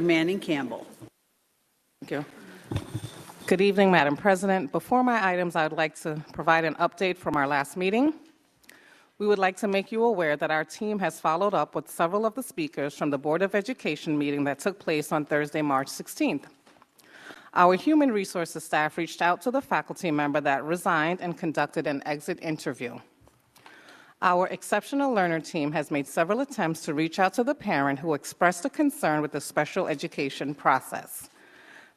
Manning Campbell. Thank you. Good evening, Madam President. Before my items, I would like to provide an update from our last meeting. We would like to make you aware that our team has followed up with several of the speakers from the Board of Education meeting that took place on Thursday, March 16th. Our human resources staff reached out to the faculty member that resigned and conducted an exit interview. Our exceptional learner team has made several attempts to reach out to the parent who expressed a concern with the special education process.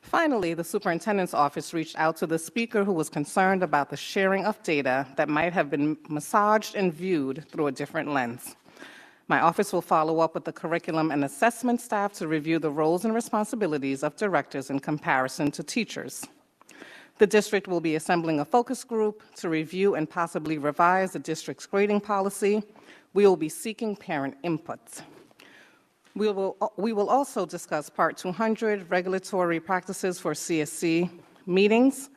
Finally, the superintendent's office reached out to the speaker who was concerned about the sharing of data that might have been massaged and viewed through a different lens. My office will follow up with the curriculum and assessment staff to review the roles and responsibilities of directors in comparison to teachers. The district will be assembling a focus group to review and possibly revise the district's grading policy. We will be seeking parent input. We will also discuss Part 200, regulatory practices for CSC meetings,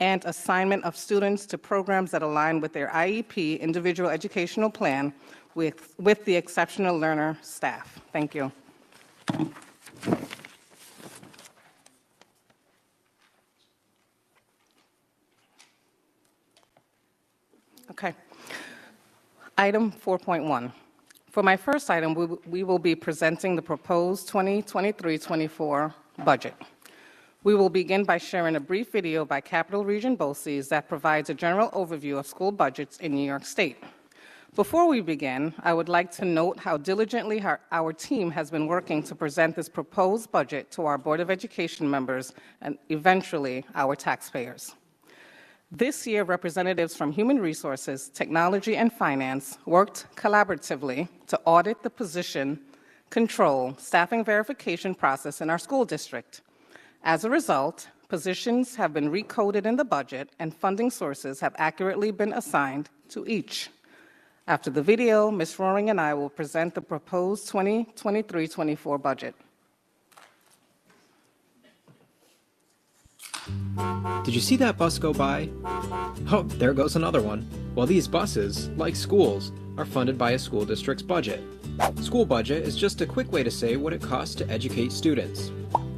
and assignment of students to programs that align with their IEP, individual educational plan, with the exceptional learner staff. Thank you. Okay. Item 4.1. For my first item, we will be presenting the proposed 2023-24 budget. We will begin by sharing a brief video by Capital Region BOCES that provides a general overview of school budgets in New York State. Before we begin, I would like to note how diligently our team has been working to present this proposed budget to our Board of Education members and eventually our taxpayers. This year, representatives from Human Resources, Technology, and Finance worked collaboratively to audit the position, control, staffing verification process in our school district. As a result, positions have been recoded in the budget and funding sources have accurately been assigned to each. After the video, Ms. Roaring and I will present the proposed 2023-24 budget. Did you see that bus go by? Oh, there goes another one. Well, these buses, like schools, are funded by a school district's budget. School budget is just a quick way to say what it costs to educate students.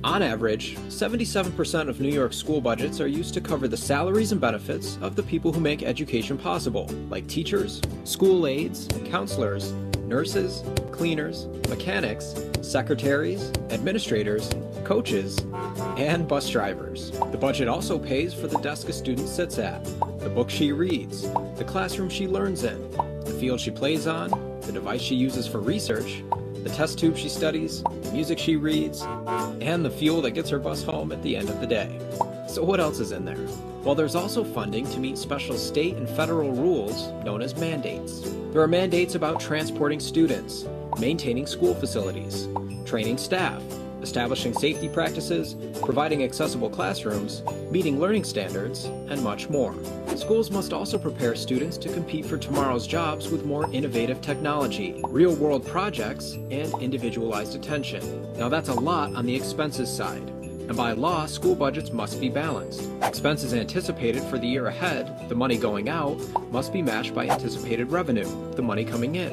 On average, 77% of New York school budgets are used to cover the salaries and benefits of the people who make education possible, like teachers, school aides, counselors, nurses, cleaners, mechanics, secretaries, administrators, coaches, and bus drivers. The budget also pays for the desk a student sits at, the book she reads, the classroom she learns in, the field she plays on, the device she uses for research, the test tube she studies, the music she reads, and the fuel that gets her bus home at the end of the day. So what else is in there? Well, there's also funding to meet special state and federal rules known as mandates. There are mandates about transporting students, maintaining school facilities, training staff, establishing safety practices, providing accessible classrooms, meeting learning standards, and much more. Schools must also prepare students to compete for tomorrow's jobs with more innovative technology, real-world projects, and individualized attention. Now that's a lot on the expenses side. And by law, school budgets must be balanced. Expenses anticipated for the year ahead, the money going out, must be matched by anticipated revenue, the money coming in.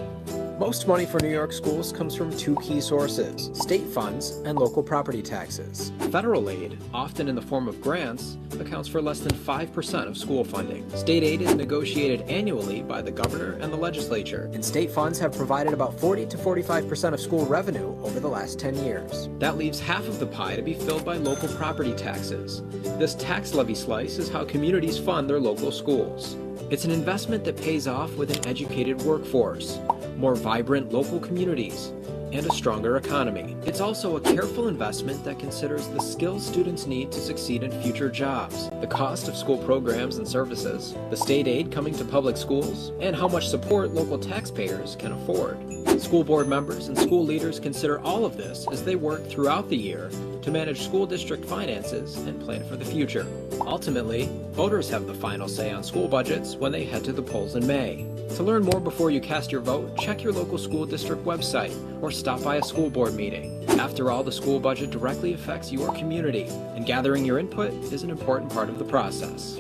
Most money for New York schools comes from two key sources: state funds and local property taxes. Federal aid, often in the form of grants, accounts for less than 5% of school funding. State aid is negotiated annually by the governor and the legislature, and state funds have provided about 40 to 45% of school revenue over the last 10 years. That leaves half of the pie to be filled by local property taxes. This tax levy slice is how communities fund their local schools. It's an investment that pays off with an educated workforce, more vibrant local communities, and a stronger economy. It's also a careful investment that considers the skills students need to succeed in future jobs, the cost of school programs and services, the state aid coming to public schools, and how much support local taxpayers can afford. School board members and school leaders consider all of this as they work throughout the year to manage school district finances and plan for the future. Ultimately, voters have the final say on school budgets when they head to the polls in May. To learn more before you cast your vote, check your local school district website or stop by a school board meeting. After all, the school budget directly affects your community, and gathering your input is an important part of the process.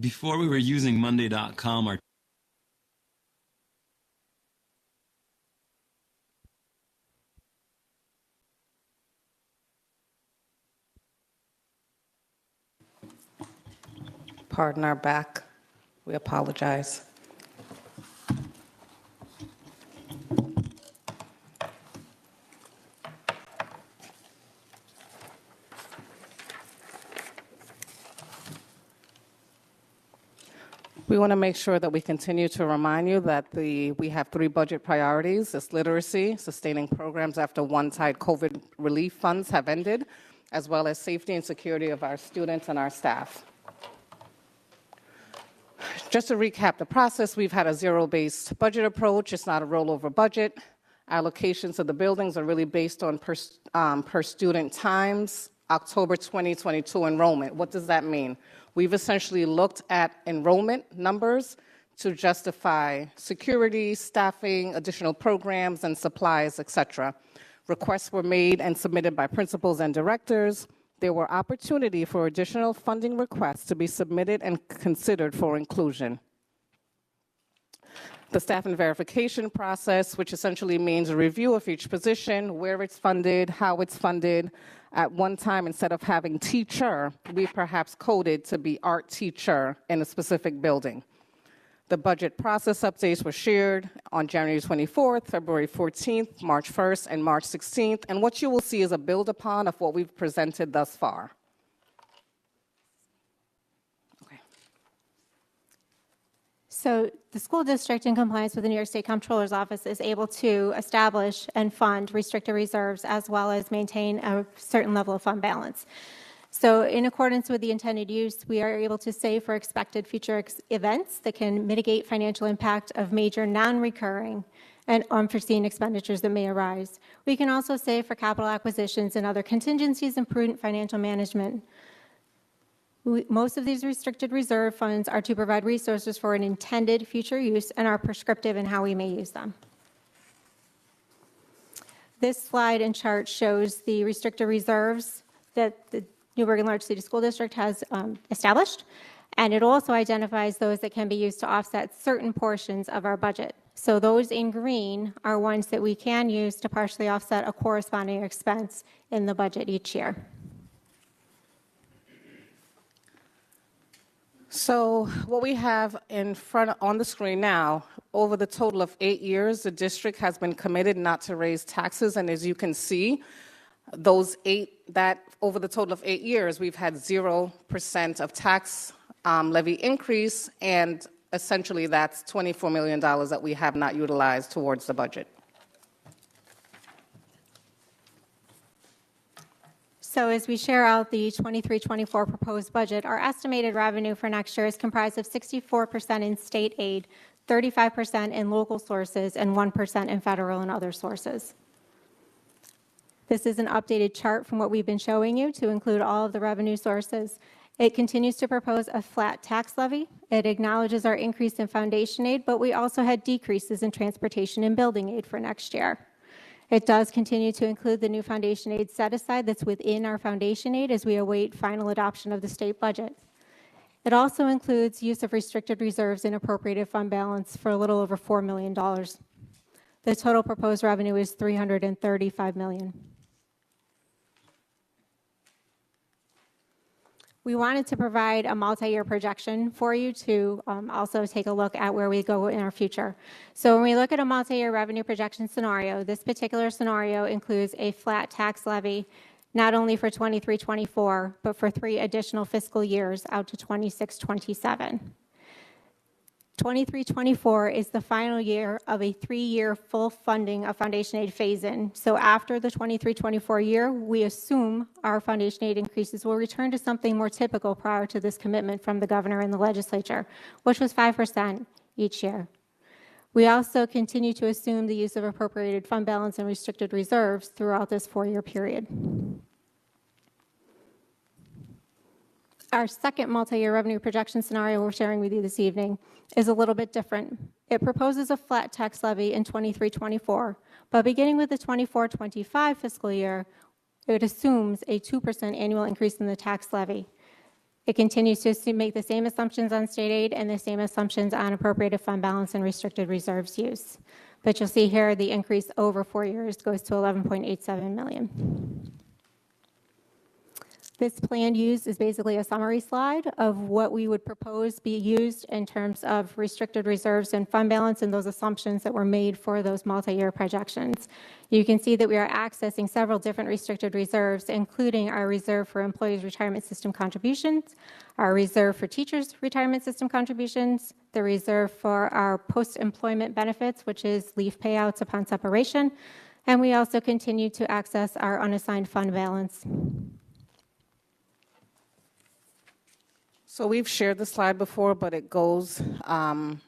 Before we were using Monday.com, our Pardon our back. We apologize. We want to make sure that we continue to remind you that we have 3 budget priorities. It's literacy, sustaining programs after one-time COVID relief funds have ended, as well as safety and security of our students and our staff. Just to recap the process, we've had a zero-based budget approach. It's not a rollover budget. Allocations of the buildings are really based on per student times, October 2022 enrollment. What does that mean? We've essentially looked at enrollment numbers to justify security, staffing, additional programs and supplies, et cetera. Requests were made and submitted by principals and directors. There were opportunity for additional funding requests to be submitted and considered for inclusion. The staff and verification process, which essentially means a review of each position, where it's funded, how it's funded. At one time, instead of having teacher, we perhaps coded to be art teacher in a specific building. The budget process updates were shared on January 24th, February 14th, March 1st, and March 16th. And what you will see is a build upon of what we've presented thus far. Okay. So the school district, in compliance with the New York State Comptroller's Office, is able to establish and fund restricted reserves as well as maintain a certain level of fund balance. So in accordance with the intended use, we are able to save for expected future events that can mitigate financial impact of major non-recurring and unforeseen expenditures that may arise. We can also save for capital acquisitions and other contingencies and prudent financial management. Most of these restricted reserve funds are to provide resources for an intended future use and are prescriptive in how we may use them. This slide and chart shows the restricted reserves that the New Bergen Large City School District has established, and it also identifies those that can be used to offset certain portions of our budget. So those in green are ones that we can use to partially offset a corresponding expense in the budget each year. So what we have in front on the screen now, over the total of 8 years, the district has been committed not to raise taxes, and as you can see, over the total of 8 years, we've had 0% of tax levy increase, and essentially that's $24 million that we have not utilized towards the budget. So as we share out the 23-24 proposed budget, our estimated revenue for next year is comprised of 64% in state aid, 35% in local sources, and 1% in federal and other sources. This is an updated chart from what we've been showing you to include all of the revenue sources. It continues to propose a flat tax levy. It acknowledges our increase in foundation aid, but we also had decreases in transportation and building aid for next year. It does continue to include the new foundation aid set aside that's within our foundation aid as we await final adoption of the state budget. It also includes use of restricted reserves and appropriated fund balance for a little over $4 million. The total proposed revenue is $335 million. We wanted to provide a multi-year projection for you to also take a look at where we go in our future. So when we look at a multi-year revenue projection scenario, this particular scenario includes a flat tax levy, not only for 23-24, but for 3 additional fiscal years out to 26-27. 23-24 is the final year of a 3-year full funding of foundation aid phase-in. So after the 23-24 year, we assume our foundation aid increases will return to something more typical prior to this commitment from the governor and the legislature, which was 5% each year. We also continue to assume the use of appropriated fund balance and restricted reserves throughout this 4-year period. Our second multi-year revenue projection scenario we're sharing with you this evening is a little bit different. It proposes a flat tax levy in 23-24, but beginning with the 24-25 fiscal year, it assumes a 2% annual increase in the tax levy. It continues to make the same assumptions on state aid and the same assumptions on appropriated fund balance and restricted reserves use. But you'll see here the increase over 4 years goes to $11.87 million. This planned use is basically a summary slide of what we would propose be used in terms of restricted reserves and fund balance and those assumptions that were made for those multi-year projections. You can see that we are accessing several different restricted reserves, including our reserve for employees' retirement system contributions, our reserve for teachers' retirement system contributions, the reserve for our post-employment benefits, which is leave payouts upon separation, and we also continue to access our unassigned fund balance. So we've shared the slide before, but it goes, a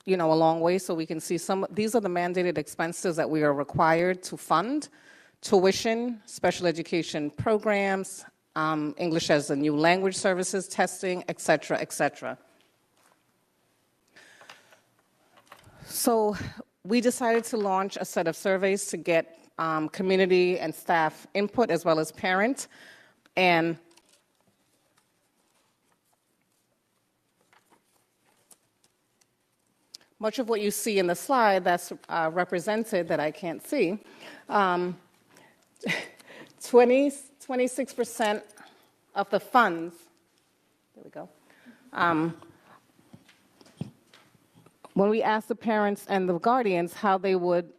long way, so we can see these are the mandated expenses that we are required to fund: tuition, special education programs, English as a new language services, testing, et cetera, et cetera. So we decided to launch a set of surveys to get community and staff input as well as parent, and much of what you see in the slide that's represented that I can't see, 26% of the funds, there we go. When we asked the parents and the guardians how they would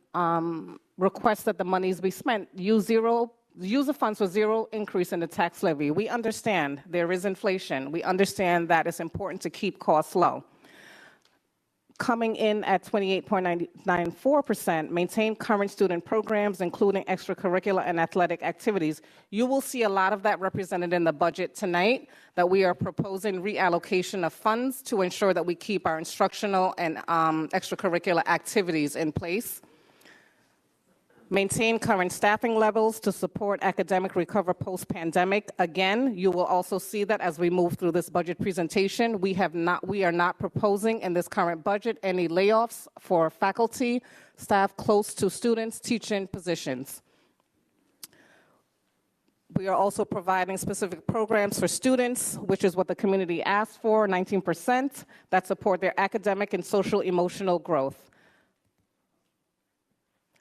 request that the monies be spent, use the funds for zero increase in the tax levy. We understand there is inflation. We understand that it's important to keep costs low. Coming in at 28.94%, maintain current student programs, including extracurricular and athletic activities. You will see a lot of that represented in the budget tonight, that we are proposing reallocation of funds to ensure that we keep our instructional and extracurricular activities in place. Maintain current staffing levels to support academic recovery post-pandemic. Again, you will also see that as we move through this budget presentation, we are not proposing in this current budget any layoffs for faculty, staff close to students, teaching positions. We are also providing specific programs for students, which is what the community asked for, 19%, that support their academic and social emotional growth.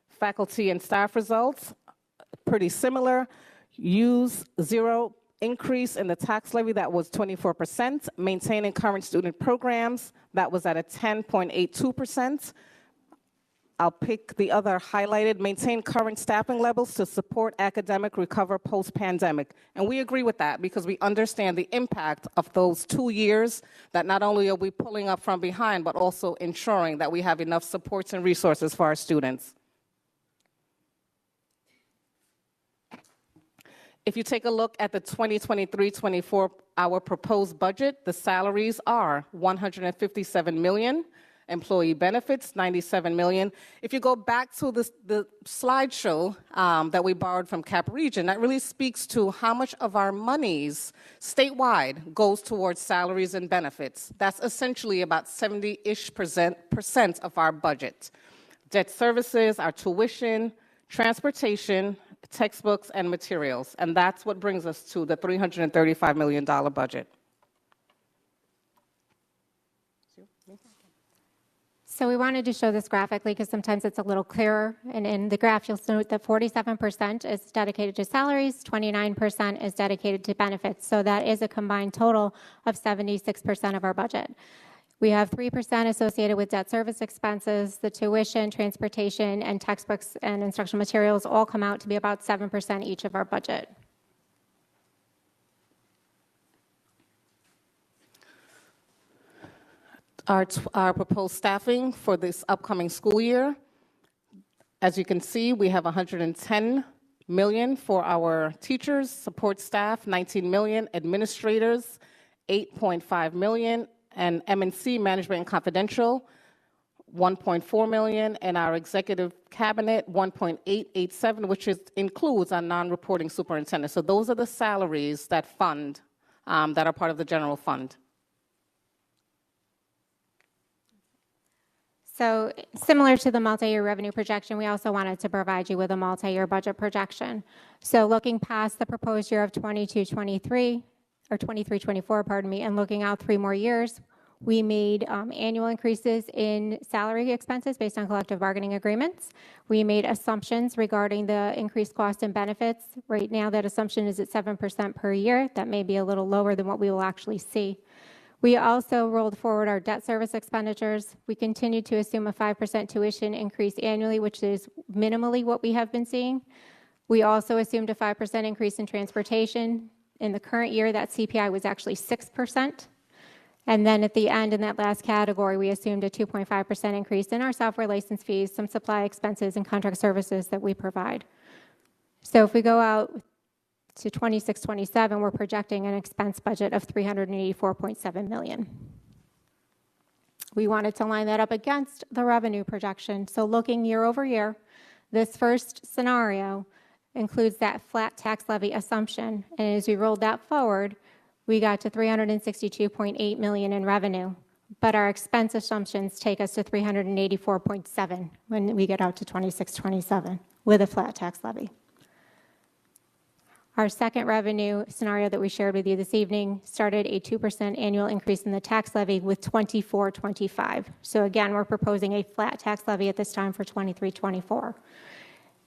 Faculty and staff results, pretty similar. Use zero increase in the tax levy, that was 24%. Maintaining current student programs, that was at a 10.82%. I'll pick the other highlighted. Maintain current staffing levels to support academic recovery post-pandemic. And we agree with that because we understand the impact of those 2 years, that not only are we pulling up from behind, but also ensuring that we have enough supports and resources for our students. If you take a look at the 2023-24, our proposed budget, the salaries are $157 million, employee benefits, $97 million. If you go back to the slideshow that we borrowed from Cap Region, that really speaks to how much of our monies statewide goes towards salaries and benefits. That's essentially about 70-ish% of our budget. Debt services, our tuition, transportation, textbooks, and materials. And that's what brings us to the $335 million budget. So we wanted to show this graphically because sometimes it's a little clearer. And in the graph, you'll note that 47% is dedicated to salaries, 29% is dedicated to benefits. So that is a combined total of 76% of our budget. We have 3% associated with debt service expenses. The tuition, transportation, and textbooks and instructional materials all come out to be about 7% each of our budget. Our proposed staffing for this upcoming school year, as you can see, we have $110 million for our teachers, support staff, $19 million, administrators, $8.5 million, and M&C, Management and Confidential, $1.4 million, and our executive cabinet, $1.887, which includes our non-reporting superintendent. So those are the salaries that fund, that are part of the general fund. So similar to the multi-year revenue projection, we also wanted to provide you with a multi-year budget projection. So looking past the proposed year of 22-23, or 23-24, pardon me, and looking out 3 more years, we made annual increases in salary expenses based on collective bargaining agreements. We made assumptions regarding the increased cost and benefits. Right now, that assumption is at 7% per year. That may be a little lower than what we will actually see. We also rolled forward our debt service expenditures. We continue to assume a 5% tuition increase annually, which is minimally what we have been seeing. We also assumed a 5% increase in transportation. In the current year, that CPI was actually 6%. And then at the end, in that last category, we assumed a 2.5% increase in our software license fees, some supply expenses, and contract services that we provide. So if we go out to 26-27, we're projecting an expense budget of $384.7 million. We wanted to line that up against the revenue projection. So looking year over year, this first scenario includes that flat tax levy assumption. And as we rolled that forward, we got to $362.8 million in revenue. But our expense assumptions take us to $384.7 when we get out to 26-27 with a flat tax levy. Our second revenue scenario that we shared with you this evening started a 2% annual increase in the tax levy with 24-25. So again, we're proposing a flat tax levy at this time for 23-24.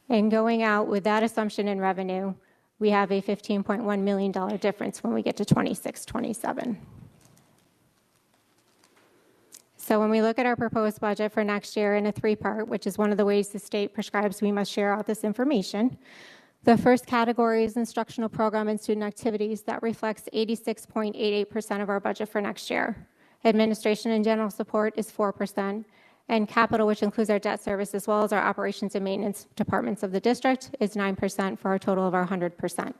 And going out with that assumption in revenue, we have a $15.1 million difference when we get to 26-27. So when we look at our proposed budget for next year in a 3-part, which is one of the ways the state prescribes we must share out this information, the first category is instructional program and student activities. That reflects 86.88% of our budget for next year. Administration and general support is 4%. And capital, which includes our debt service as well as our operations and maintenance departments of the district, is 9% for a total of our 100%.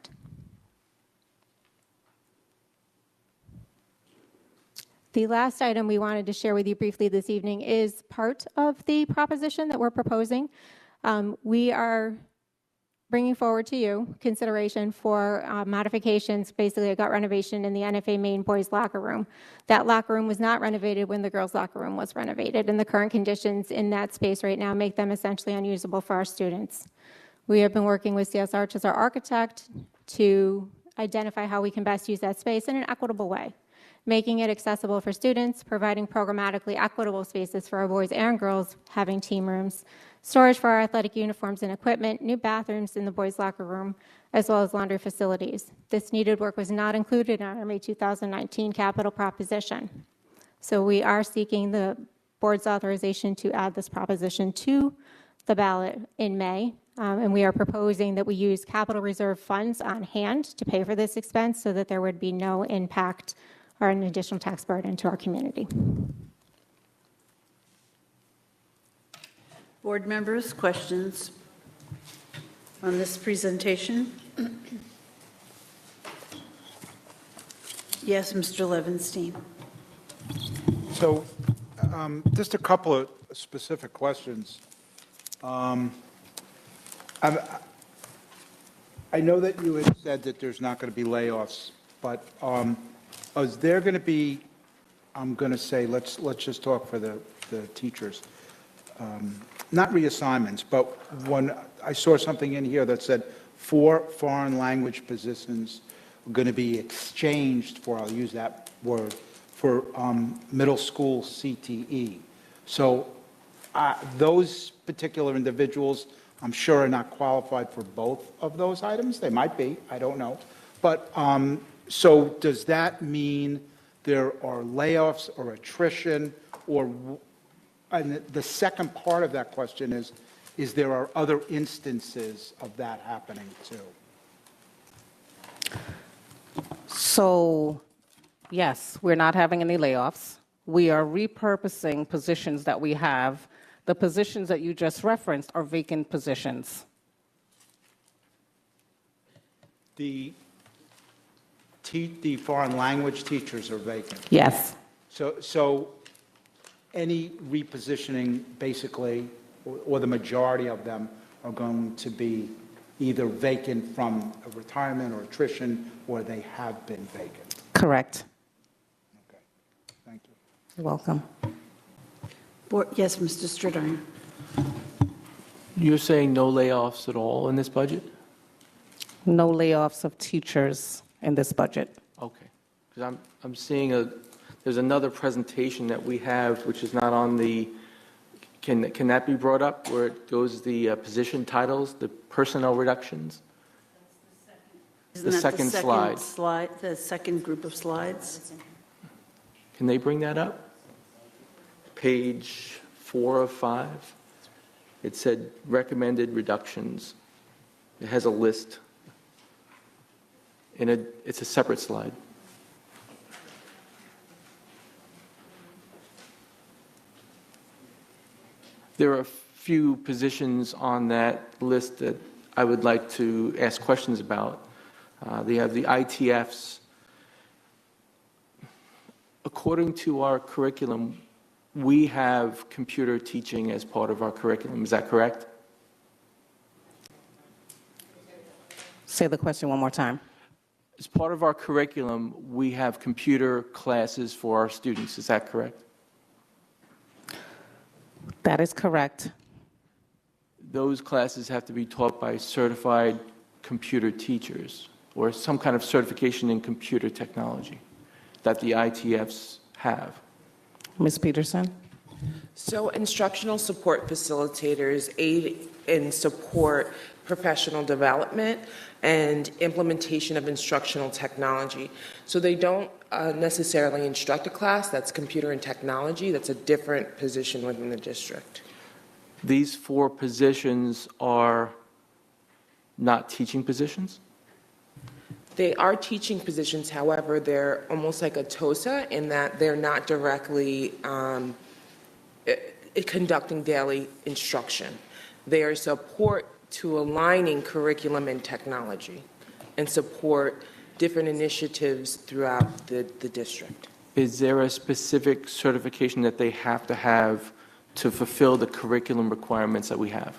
The last item we wanted to share with you briefly this evening is part of the proposition that we're proposing. We are bringing forward to you consideration for modifications, basically a gut renovation in the NFA main boys locker room. That locker room was not renovated when the girls locker room was renovated, and the current conditions in that space right now make them essentially unusable for our students. We have been working with CS Arch as our architect to identify how we can best use that space in an equitable way, making it accessible for students, providing programmatically equitable spaces for our boys and girls, having team rooms, storage for our athletic uniforms and equipment, new bathrooms in the boys' locker room, as well as laundry facilities. This needed work was not included in our May 2019 capital proposition. So we are seeking the board's authorization to add this proposition to the ballot in May. And we are proposing that we use capital reserve funds on hand to pay for this expense so that there would be no impact or an additional tax burden to our community. Board members, questions on this presentation? Yes, Mr. Levinstein. So just a couple of specific questions. I know that you had said that there's not going to be layoffs, but is there going to be, I'm going to say, let's just talk for the teachers, not reassignments, but when I saw something in here that said 4 foreign language positions are going to be exchanged for, I'll use that word, for middle school CTE. So those particular individuals, I'm sure, are not qualified for both of those items. They might be, I don't know. But so does that mean there are layoffs or attrition, or, and the second part of that question is there are other instances of that happening too? So, yes, we're not having any layoffs. We are repurposing positions that we have. The positions that you just referenced are vacant positions. The foreign language teachers are vacant. Yes. So any repositioning, basically, or the majority of them are going to be either vacant from a retirement or attrition, or they have been vacant. Correct. Okay, thank you. You're welcome. Yes, Mr. Stradone. You're saying no layoffs at all in this budget? No layoffs of teachers in this budget. Okay. Because I'm seeing there's another presentation that we have, which is not on the, can that be brought up, where it goes the position titles, the personnel reductions? Isn't that second slide. The second group of slides? Can they bring that up? Page 4 of 5. It said recommended reductions. It has a list. And it's a separate slide. There are a few positions on that list that I would like to ask questions about. They have the ITFs. According to our curriculum, we have computer teaching as part of our curriculum. Is that correct? Say the question one more time. As part of our curriculum, we have computer classes for our students. Is that correct? That is correct. Those classes have to be taught by certified computer teachers or some kind of certification in computer technology that the ITFs have. Ms. Peterson? So instructional support facilitators aid and support professional development and implementation of instructional technology. So they don't necessarily instruct a class. That's computer and technology. That's a different position within the district. These 4 positions are not teaching positions? They are teaching positions, however, they're almost like a TOSA in that they're not directly conducting daily instruction. They are support to aligning curriculum and technology and support different initiatives throughout the district. Is there a specific certification that they have to fulfill the curriculum requirements that we have?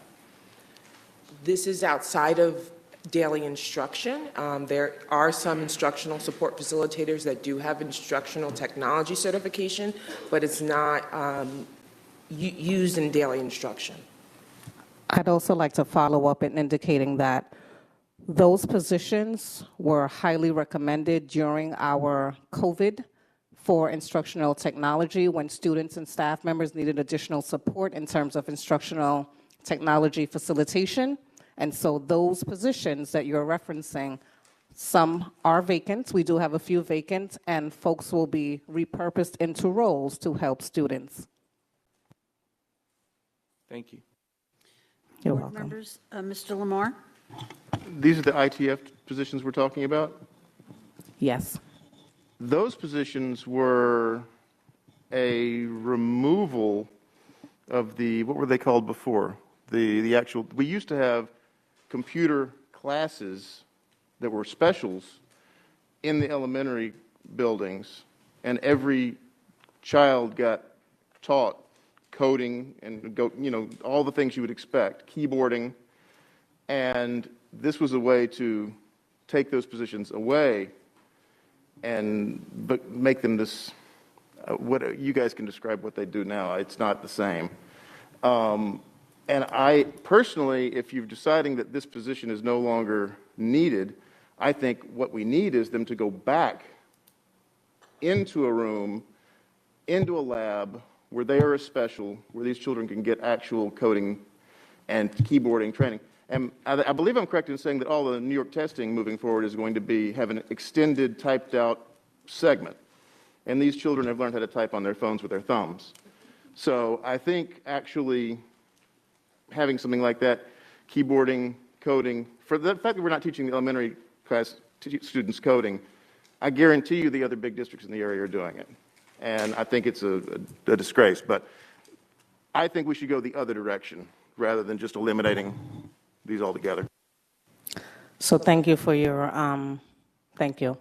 This is outside of daily instruction. There are some instructional support facilitators that do have instructional technology certification, but it's not used in daily instruction. I'd also like to follow up in indicating that those positions were highly recommended during our COVID for instructional technology when students and staff members needed additional support in terms of instructional technology facilitation. And so those positions that you're referencing, some are vacant. We do have a few vacant, and folks will be repurposed into roles to help students. Thank you. You're Board welcome. members, Mr. Lamar? These are the ITF positions we're talking about? Yes. Those positions were a removal of the, what were they called before? The actual, we used to have computer classes that were specials in the elementary buildings, and every child got taught coding and all the things you would expect, keyboarding, and this was a way to take those positions away and make them this, what you guys can describe what they do now. It's not the same. And I personally, if you're deciding that this position is no longer needed, I think what we need is them to go back into a room, into a lab where they are a special, where these children can get actual coding and keyboarding training. And I believe I'm correct in saying that all the New York testing moving forward is going to have an extended typed out segment. And these children have learned how to type on their phones with their thumbs. So I think actually having something like that, keyboarding, coding, for the fact that we're not teaching the elementary class students coding, I guarantee you the other big districts in the area are doing it. And I think it's a disgrace, but I think we should go the other direction rather than just eliminating these altogether. So thank you for your, thank you.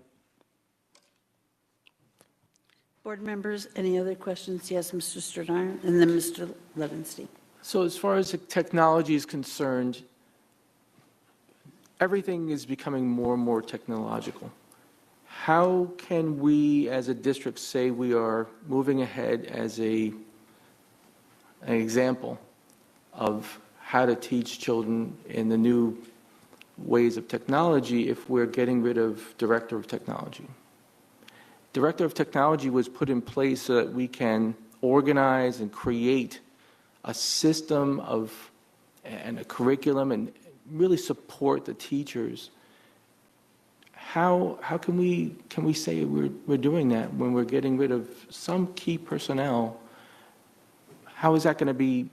Board members, any other questions? Yes, Mr. Stradine, and then Mr. Levinstein. So as far as the technology is concerned, everything is becoming more and more technological. How can we as a district say we are moving ahead as an example of how to teach children in the new ways of technology if we're getting rid of director of technology? Director of Technology was put in place so that we can organize and create a system and a curriculum and really support the teachers. How can we say we're doing that when we're getting rid of some key personnel? How is that going to be,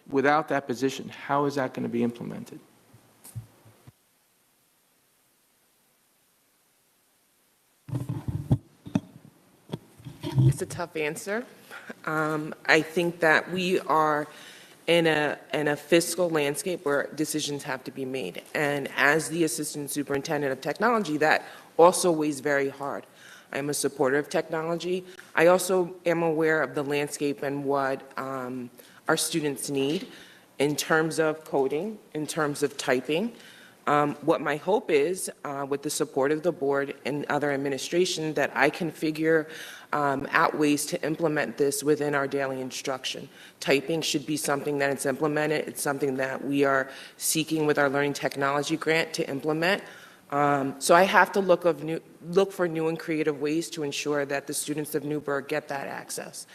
without that position, how is that going to be implemented? It's a tough answer. I think that we are in a fiscal landscape where decisions have to be made. And as the Assistant Superintendent of Technology, that also weighs very hard. I'm a supporter of technology. I also am aware of the landscape and what our students need in terms of coding, in terms of typing. What my hope is, with the support of the board and other administration, that I can figure out ways to implement this within our daily instruction. Typing should be something that it's implemented. It's something that we are seeking with our learning technology grant to implement. So I have to look for new and creative ways to ensure that the students of Newburgh get that access.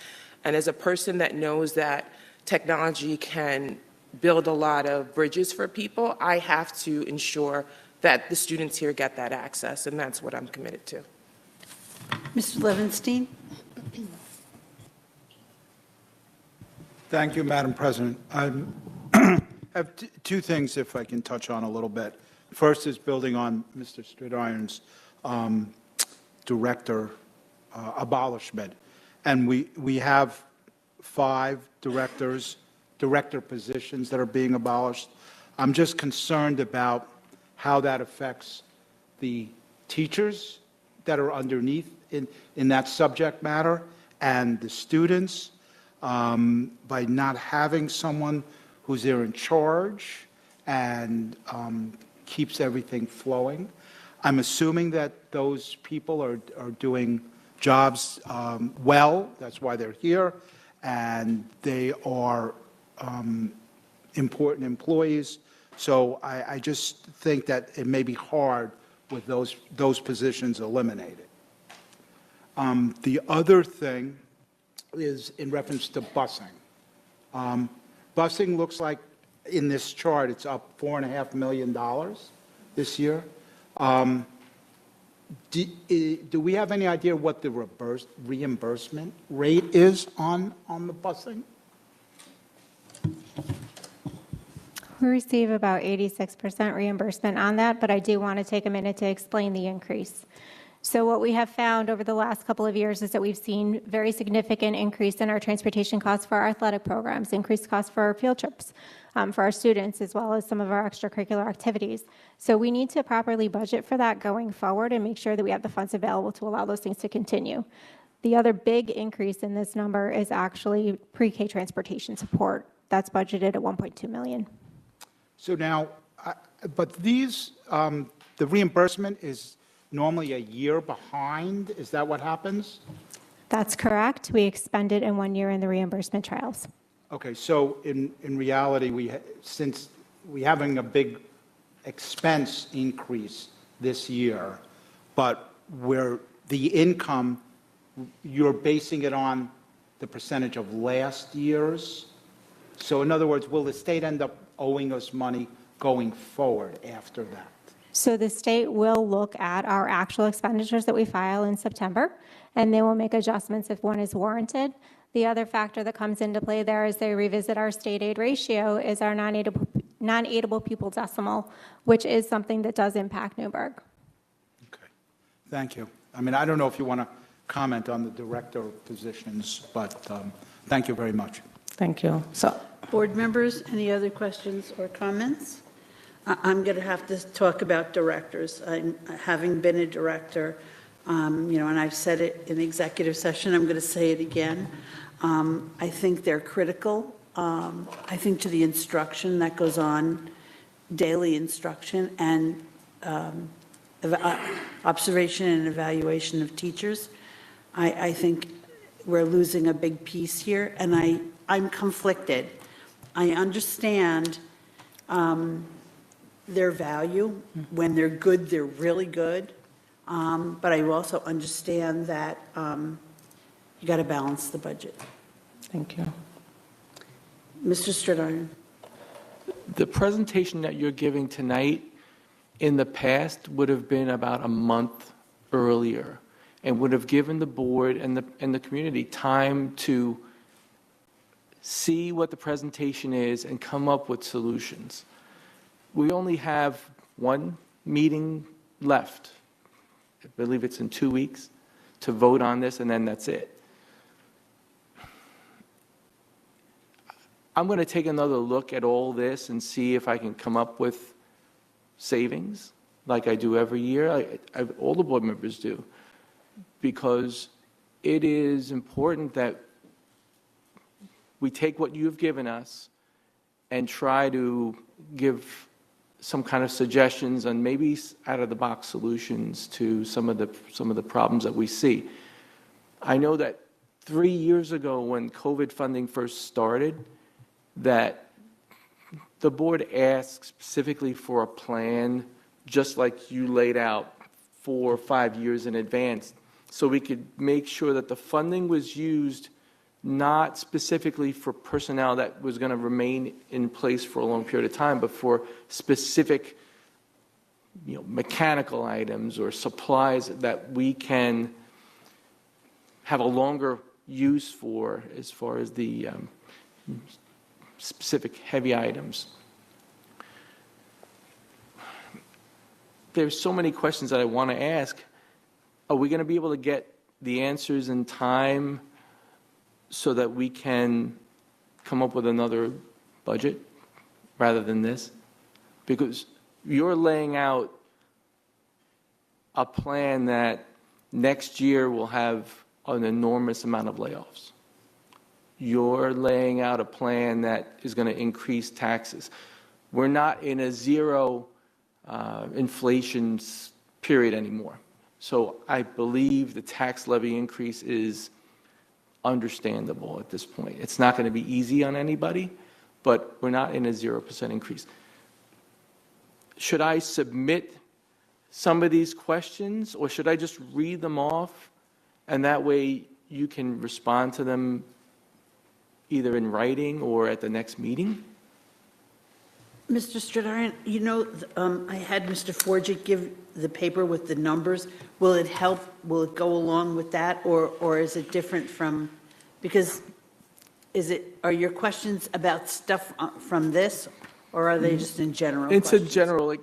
And as a person that knows that technology can build a lot of bridges for people, I have to ensure that the students here get that access, and that's what I'm committed to. Mr. Levinstein? Thank you, Madam President. I have two things, if I can touch on a little bit. First is building on Mr. Stridiron's director abolishment. And we have 5 director positions that are being abolished. I'm just concerned about how that affects the teachers that are underneath in that subject matter and the students by not having someone who's there in charge and keeps everything flowing. I'm assuming that those people are doing jobs well. That's why they're here. And they are important employees. So I just think that it may be hard with those positions eliminated. The other thing is in reference to busing. Busing looks like in this chart it's up $4.5 million this year. Do we have any idea what the reimbursement rate is on the busing? We receive about 86% reimbursement on that, but I do want to take a minute to explain the increase. So what we have found over the last couple of years is that we've seen very significant increase in our transportation costs for our athletic programs, increased costs for our field trips, for our students, as well as some of our extracurricular activities. So we need to properly budget for that going forward and make sure that we have the funds available to allow those things to continue. The other big increase in this number is actually pre-K transportation support. That's budgeted at $1.2 million. So now, but these, the reimbursement is normally a year behind. Is that what happens? That's correct. We expended in 1 year in the reimbursement trials. Okay, so in reality, since we're having a big expense increase this year, but where the income, you're basing it on the percentage of last year's. So in other words, will the state end up owing us money going forward after that? So the state will look at our actual expenditures that we file in September, and they will make adjustments if one is warranted. The other factor that comes into play there as they revisit our state aid ratio is our non-aidable pupil decimal, which is something that does impact Newburgh. Okay, thank you. I mean, I don't know if you want to comment on the director positions, but thank you very much. Thank you. So, Board members, any other questions or comments? I'm going to have to talk about directors. Having been a director, and I've said it in executive session, I'm going to say it again. I think they're critical. I think to the instruction that goes on, daily instruction and observation and evaluation of teachers. I think we're losing a big piece here, and I'm conflicted. I understand their value. When they're good, they're really good. But I also understand that you got to balance the budget. Thank you. Mr. Stridarn. The presentation that you're giving tonight in the past would have been about a month earlier and would have given the board and the community time to see what the presentation is and come up with solutions. We only have one meeting left. I believe it's in 2 weeks to vote on this, and then that's it. I'm going to take another look at all this and see if I can come up with savings like I do every year. All the board members do, because it is important that we take what you've given us and try to give some kind of suggestions and maybe out-of-the-box solutions to some of the problems that we see. I know that 3 years ago when COVID funding first started, that the board asked specifically for a plan, just like you laid out 4 or 5 years in advance, so we could make sure that the funding was used not specifically for personnel that was going to remain in place for a long period of time, but for specific, mechanical items or supplies that we can have a longer use for, as far as the specific heavy items. There's so many questions that I want to ask. Are we going to be able to get the answers in time so that we can come up with another budget rather than this? Because you're laying out a plan that next year will have an enormous amount of layoffs. You're laying out a plan that is going to increase taxes. We're not in a zero inflation period anymore. So I believe the tax levy increase is understandable at this point. It's not going to be easy on anybody, but we're not in a 0% increase. Should I submit some of these questions, or should I just read them off, and that way you can respond to them either in writing or at the next meeting? Mr. Stridarn, I had Mr. Forget give the paper with the numbers. Will it help, will it go along with that, or is it different from, because are your questions about stuff from this, or are they just in general It's questions? a general, like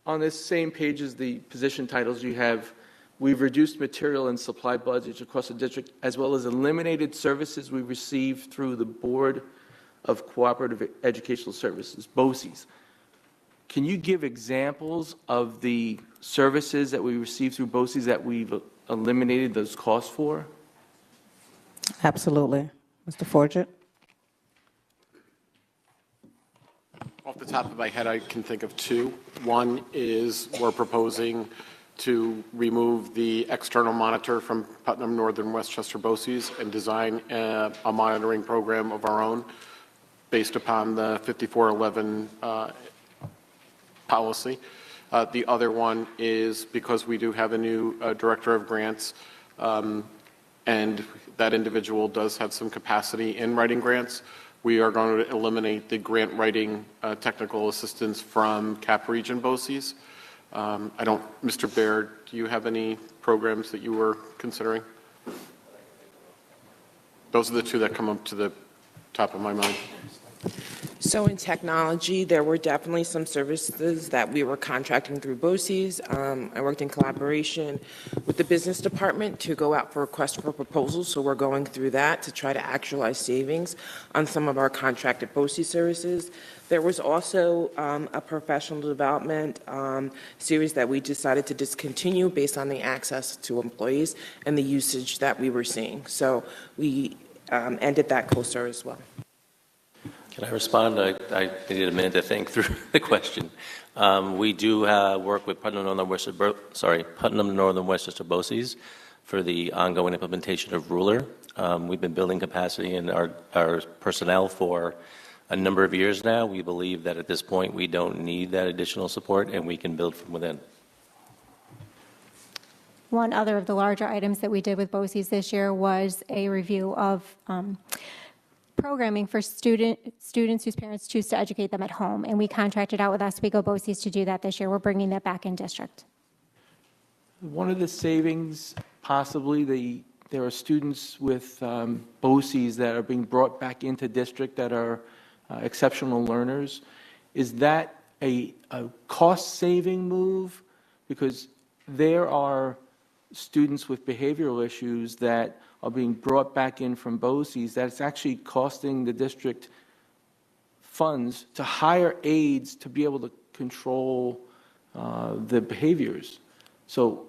on this same page as the position titles you have, we've reduced material and supply budgets across the district, as well as eliminated services we received through the Board of Cooperative Educational Services, BOCES. Can you give examples of the services that we received through BOCES that we've eliminated those costs for? Absolutely. Mr. Forget? Off the top of my head, I can think of two. One is we're proposing to remove the external monitor from Putnam Northern Westchester BOCES and design a monitoring program of our own based upon the 5411 policy. The other one is because we do have a new director of grants, and that individual does have some capacity in writing grants, we are going to eliminate the grant writing technical assistance from CAP Region BOCES. Mr. Baird, do you have any programs that you were considering? Those are the two that come up to the top of my mind. So in technology, there were definitely some services that we were contracting through BOCES. I worked in collaboration with the business department to go out for requests for proposals, so we're going through that to try to actualize savings on some of our contracted BOCES services. There was also a professional development series that we decided to discontinue based on the access to employees and the usage that we were seeing. So we ended that COSAR as well. Can I respond? I needed a minute to think through the question. We do work with Putnam Northern Westchester BOCES for the ongoing implementation of Ruler. We've been building capacity in our personnel for a number of years now. We believe that at this point we don't need that additional support and we can build from within. One other of the larger items that we did with BOCES this year was a review of programming for students whose parents choose to educate them at home, and we contracted out with Oswego BOCES to do that this year. We're bringing that back in district. One of the savings, possibly, there are students with BOCES that are being brought back into district that are exceptional learners. Is that a cost-saving move? Because there are students with behavioral issues that are being brought back in from BOCES that's actually costing the district funds to hire aides to be able to control the behaviors. So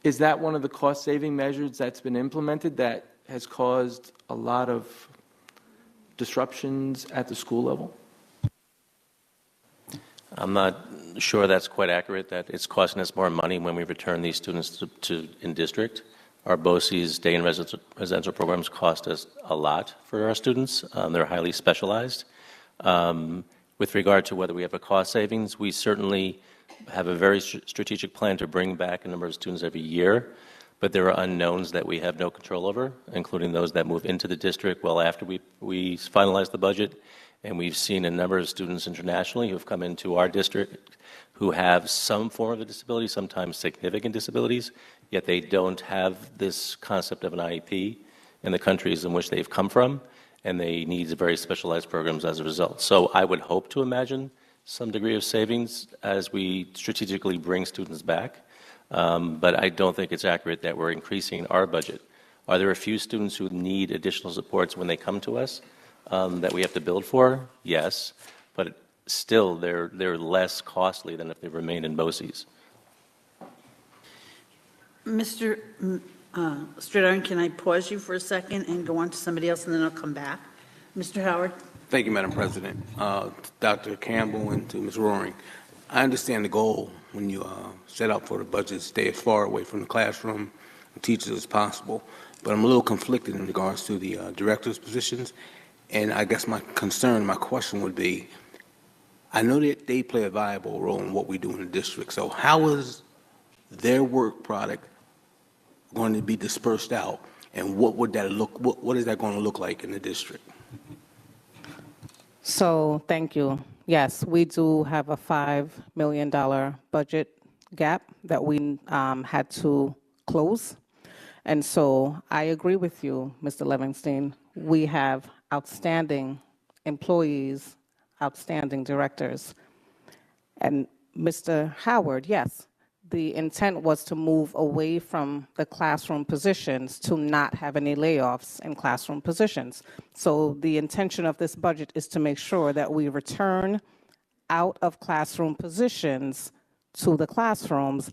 is that one of the cost-saving measures that's been implemented that has caused a lot of disruptions at the school level? I'm not sure that's quite accurate, that it's costing us more money when we return these students to in district. Our BOCES day and residential programs cost us a lot for our students. They're highly specialized. With regard to whether we have a cost savings, we certainly have a very strategic plan to bring back a number of students every year, but there are unknowns that we have no control over, including those that move into the district well after we finalize the budget. And we've seen a number of students internationally who have come into our district who have some form of a disability, sometimes significant disabilities, yet they don't have this concept of an IEP in the countries in which they've come from, and they need very specialized programs as a result. So I would hope to imagine some degree of savings as we strategically bring students back, but I don't think it's accurate that we're increasing our budget. Are there a few students who need additional supports when they come to us that we have to build for? Yes, but still they're less costly than if they remain in BOCES. Mr. Stridarn, can I pause you for a second and go on to somebody else, and then I'll come back? Mr. Howard? Thank you, Madam President. Dr. Campbell and to Ms. Roaring, I understand the goal when you set out for the budget, stay as far away from the classroom and teachers as possible, but I'm a little conflicted in regards to the director's positions, and I guess my concern, my question would be, I know that they play a valuable role in what we do in the district, so how is their work product going to be dispersed out, and what would that look, what is that going to look like in the district? So, thank you. Yes, we do have a $5 million budget gap that we had to close. And so I agree with you, Mr. Livingston. We have outstanding employees, outstanding directors. And Mr. Howard, yes, the intent was to move away from the classroom positions to not have any layoffs in classroom positions. So the intention of this budget is to make sure that we return out of classroom positions to the classrooms.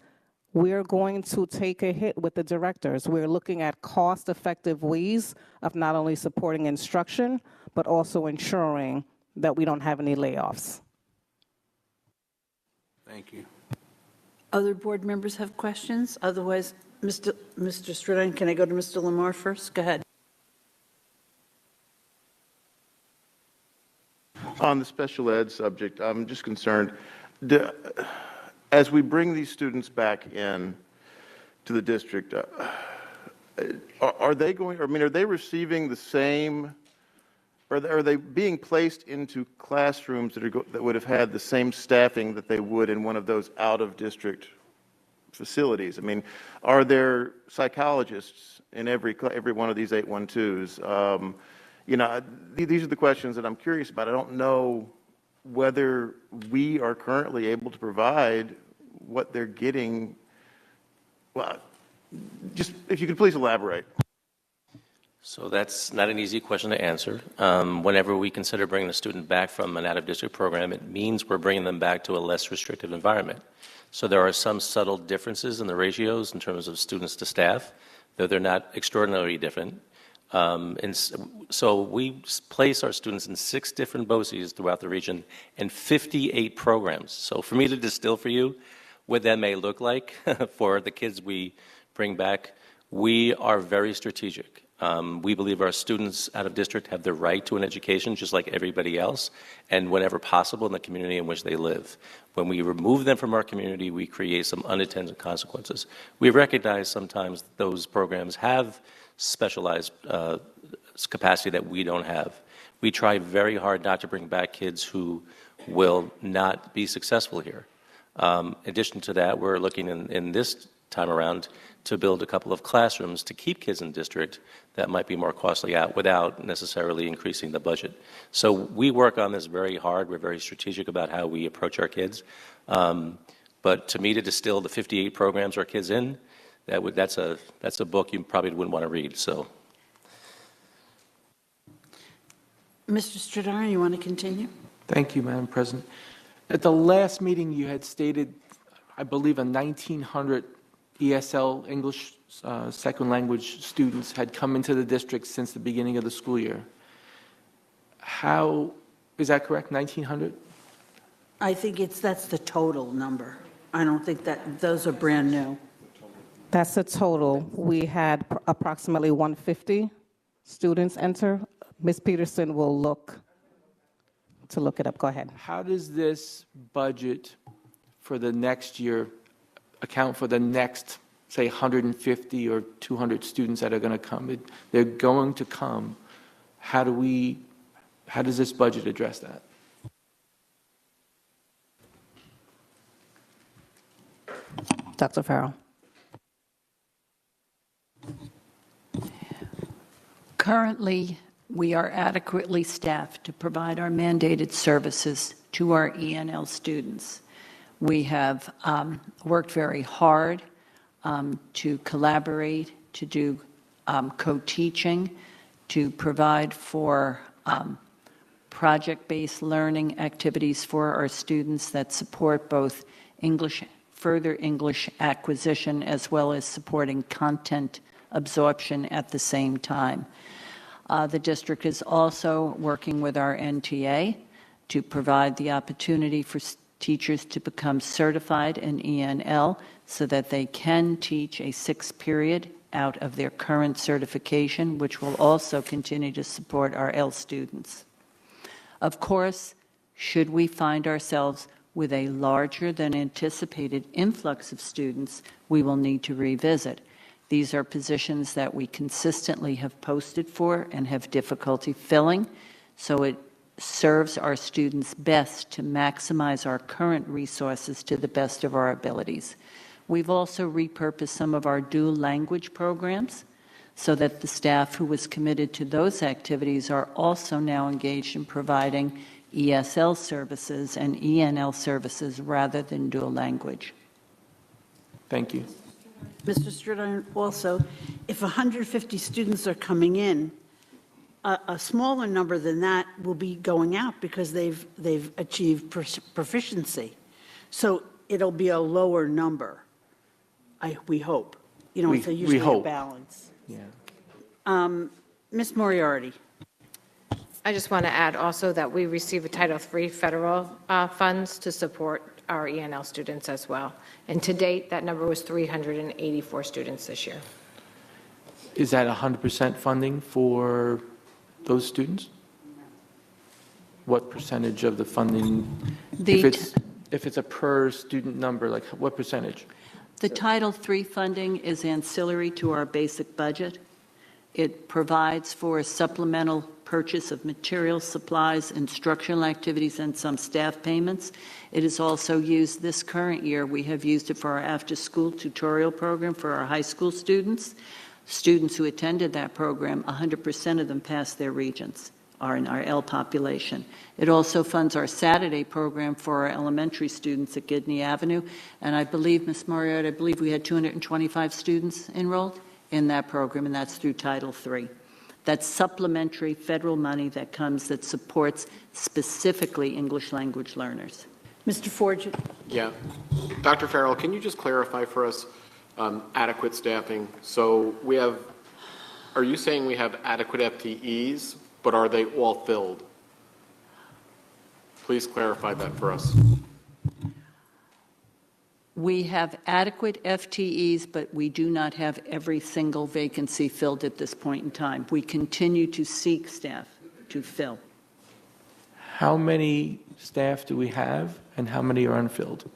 We're going to take a hit with the directors. We're looking at cost-effective ways of not only supporting instruction, but also ensuring that we don't have any layoffs. Thank you. Other board members have questions? Otherwise, Mr. Stridarn, can I go to Mr. Lamar first? Go ahead. On the special ed subject, I'm just concerned, as we bring these students back in to the district, are they going, I mean, are they receiving the same, are they being placed into classrooms that would have had the same staffing that they would in one of those out-of-district facilities? I mean, are there psychologists in every one of these 812s? You know, these are the questions that I'm curious about. I don't know whether we are currently able to provide what they're getting. Well, just if you could please elaborate. So that's not an easy question to answer. Whenever we consider bringing a student back from an out-of-district program, it means we're bringing them back to a less restrictive environment. So there are some subtle differences in the ratios in terms of students to staff, though they're not extraordinarily different. And so we place our students in 6 different BOCES throughout the region and 58 programs. So for me to distill for you what that may look like for the kids we bring back, we are very strategic. We believe our students out of district have the right to an education just like everybody else, and whenever possible in the community in which they live. When we remove them from our community, we create some unintended consequences. We recognize sometimes those programs have specialized capacity that we don't have. We try very hard not to bring back kids who will not be successful here. In addition to that, we're looking in this time around to build a couple of classrooms to keep kids in district that might be more costly out without necessarily increasing the budget. So we work on this very hard. We're very strategic about how we approach our kids. But to me, to distill the 58 programs our kids in, that's a book you probably wouldn't want to read. So, Mr. Stradari, you want to continue? Thank you, Madam President. At the last meeting, you had stated, I believe, 1,900 ESL, English second language students had come into the district since the beginning of the school year. How, is that correct, 1,900? I think that's the total number. I don't think that those are brand new. That's the total. We had approximately 150 students enter. Ms. Peterson will look it up. Go ahead. How does this budget for the next year account for the next, say, 150 or 200 students that are going to come? They're going to come. How does this budget address that? Dr. Farrell. Currently, we are adequately staffed to provide our mandated services to our ENL students. We have worked very hard to collaborate, to do co-teaching, to provide for project-based learning activities for our students that support both further English acquisition as well as supporting content absorption at the same time. The district is also working with our NTA to provide the opportunity for teachers to become certified in ENL so that they can teach a 6th period out of their current certification, which will also continue to support our L students. Of course, should we find ourselves with a larger than anticipated influx of students, we will need to revisit. These are positions that we consistently have posted for and have difficulty filling, so it serves our students best to maximize our current resources to the best of our abilities. We've also repurposed some of our dual language programs so that the staff who was committed to those activities are also now engaged in providing ESL services and ENL services rather than dual language. Thank you. Mr. Stradone, also, if 150 students are coming in, a smaller number than that will be going out because they've achieved proficiency. So it'll be a lower number, we hope. You know, it's usually a balance. Yeah. Ms. Moriarty. I just want to add also that we receive a Title III federal funds to support our ENL students as well. And to date, that number was 384 students this year. Is that 100% funding for those students? What percentage of the funding, if it's a per student number, like what percentage? The Title III funding is ancillary to our basic budget. It provides for a supplemental purchase of materials, supplies, instructional activities, and some staff payments. It is also used this current year. We have used it for our after-school tutorial program for our high school students. Students who attended that program, 100% of them passed their regents, are in our L population. It also funds our Saturday program for our elementary students at Gidney Avenue. And I believe, Ms. Moriarty, I believe we had 225 students enrolled in that program, and that's through Title III. That's supplementary federal money that comes that supports specifically English language learners. Mr. Forget. Yeah. Dr. Farrell, can you just clarify for us adequate staffing? So we have, are you saying we have adequate FTEs, but are they all filled? Please clarify that for us. We have adequate FTEs, but we do not have every single vacancy filled at this point in time. We continue to seek staff to fill. How many staff do we have, and how many are unfilled?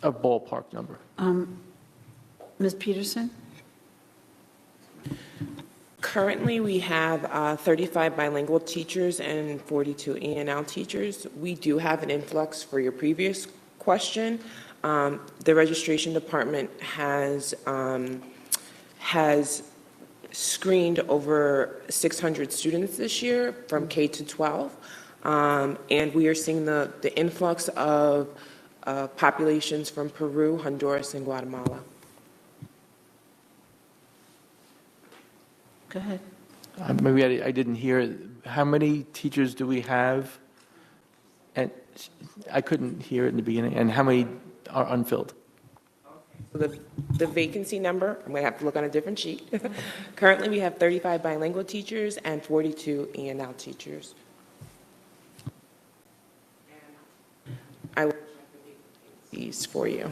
A ballpark number. Ms. Peterson? Currently, we have 35 bilingual teachers and 42 E&L teachers. We do have an influx for your previous question. The registration department has screened over 600 students this year from K to 12, and we are seeing the influx of populations from Peru, Honduras, and Guatemala. Go ahead. Maybe I didn't hear. How many teachers do we have? And I couldn't hear it in the beginning. And how many are unfilled? The vacancy number, I'm going to have to look on a different sheet. Currently, we have 35 bilingual teachers and 42 E&L teachers. I will check the vacancies for you.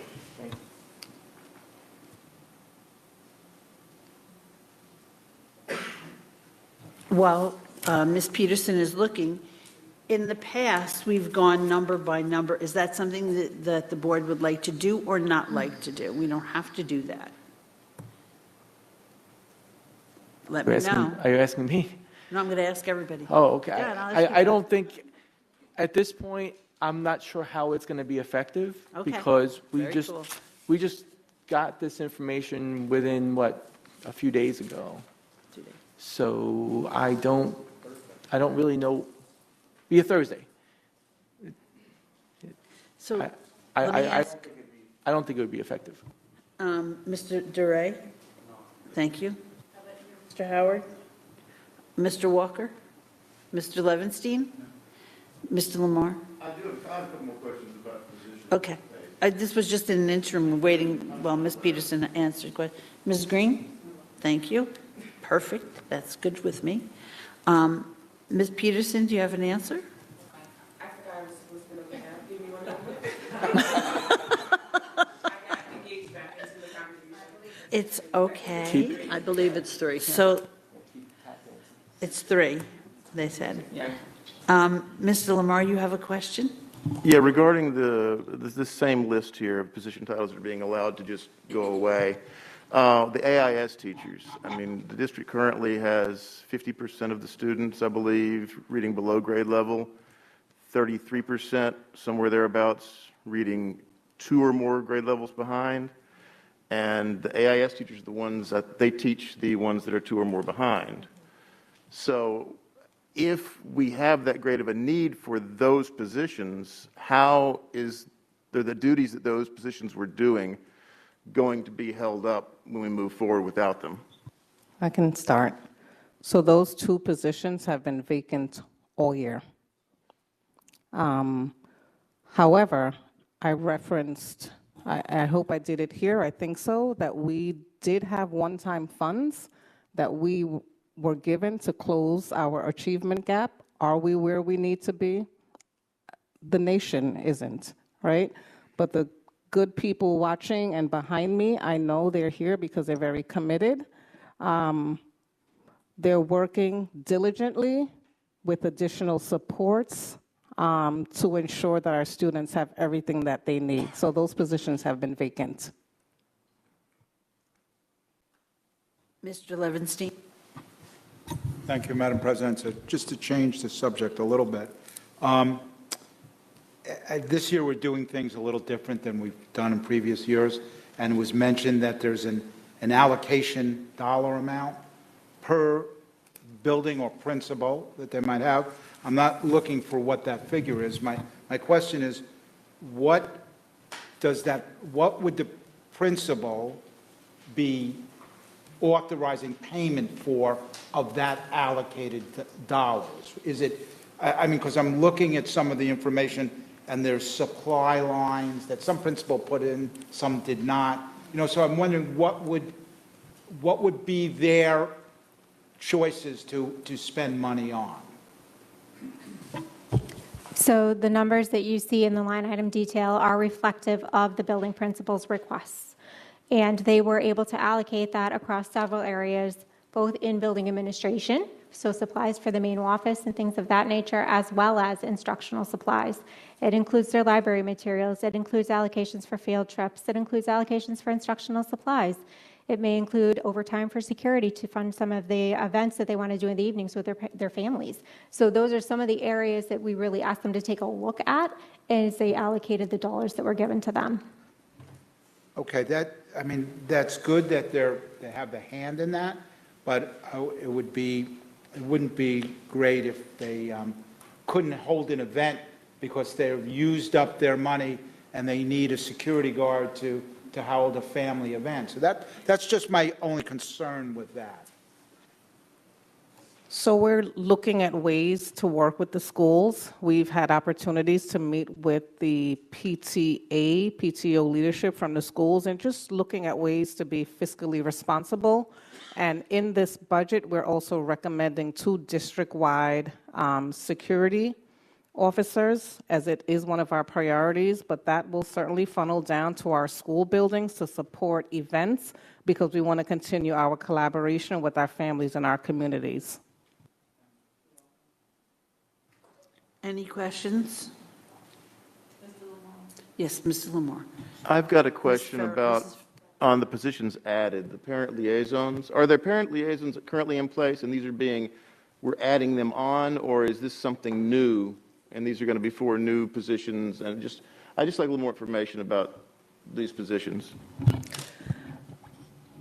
While Ms. Peterson is looking, in the past, we've gone number by number. Is that something that the board would like to do or not like to do? We don't have to do that. Let me know. Are you asking me? No, I'm going to ask everybody. Oh, okay. Yeah, and I'll ask you I don't think, at this point, I'm not sure how it's going to be effective. Okay. Because Very cool. we just got this information within, what, a few days ago. 2 days. So I don't really know. Be a Thursday. So let me I ask, don't think it would be effective. Mr. DeRay? Thank you. Mr. Howard? Mr. Walker? Mr. Levinstein? Mr. Lamar? I do have a couple more questions about positions. Okay. This was just in an interim, waiting while Ms. Peterson answered. Ms. Green? Thank you. Perfect. That's good with me. Ms. Peterson, do you have an answer? I forgot I was supposed to look at. Give me 1 moment. I got engaged back into the conversation. It's okay. I believe it's 3. So it's 3, they said. Yeah. Mr. Lamar, you have a question? Yeah, regarding this same list here of position titles that are being allowed to just go away, the AIS teachers, I mean, the district currently has 50% of the students, I believe, reading below grade level, 33%, somewhere thereabouts, reading 2 or more grade levels behind, and the AIS teachers are the ones that they teach the ones that are 2 or more behind. So if we have that great of a need for those positions, how is the duties that those positions were doing going to be held up when we move forward without them? I can start. So those 2 positions have been vacant all year. However, I referenced, I hope I did it here, I think so, that we did have one-time funds that we were given to close our achievement gap. Are we where we need to be? The nation isn't, right? But the good people watching and behind me, I know they're here because they're very committed. They're working diligently with additional supports to ensure that our students have everything that they need. So those positions have been vacant. Mr. Levinstein? Thank you, Madam President. So just to change the subject a little bit, this year we're doing things a little different than we've done in previous years, and it was mentioned that there's an allocation dollar amount per building or principal that they might have. I'm not looking for what that figure is. My question is, what would the principal be authorizing payment for of that allocated dollars? Is it, I mean, because I'm looking at some of the information and there's supply lines that some principal put in, some did not. So I'm wondering what would be their choices to spend money on? So the numbers that you see in the line item detail are reflective of the building principal's requests. And they were able to allocate that across several areas, both in building administration, so supplies for the main office and things of that nature, as well as instructional supplies. It includes their library materials. It includes allocations for field trips. It includes allocations for instructional supplies. It may include overtime for security to fund some of the events that they want to do in the evenings with their families. So those are some of the areas that we really asked them to take a look at as they allocated the dollars that were given to them. Okay, that's good that they have the hand in that, but it wouldn't be great if they couldn't hold an event because they've used up their money and they need a security guard to hold a family event. So that's just my only concern with that. So we're looking at ways to work with the schools. We've had opportunities to meet with the PTO leadership from the schools and just looking at ways to be fiscally responsible. And in this budget, we're also recommending 2 district-wide security officers, as it is one of our priorities, but that will certainly funnel down to our school buildings to support events because we want to continue our collaboration with our families and our communities. Any questions? Yes, Mr. Lamar. I've got a question Mr. about, on the positions added, the parent liaisons. Are there parent liaisons currently in place and we're adding them on, or is this something new and these are going to be 4 new positions? And I'd just like a little more information about these positions.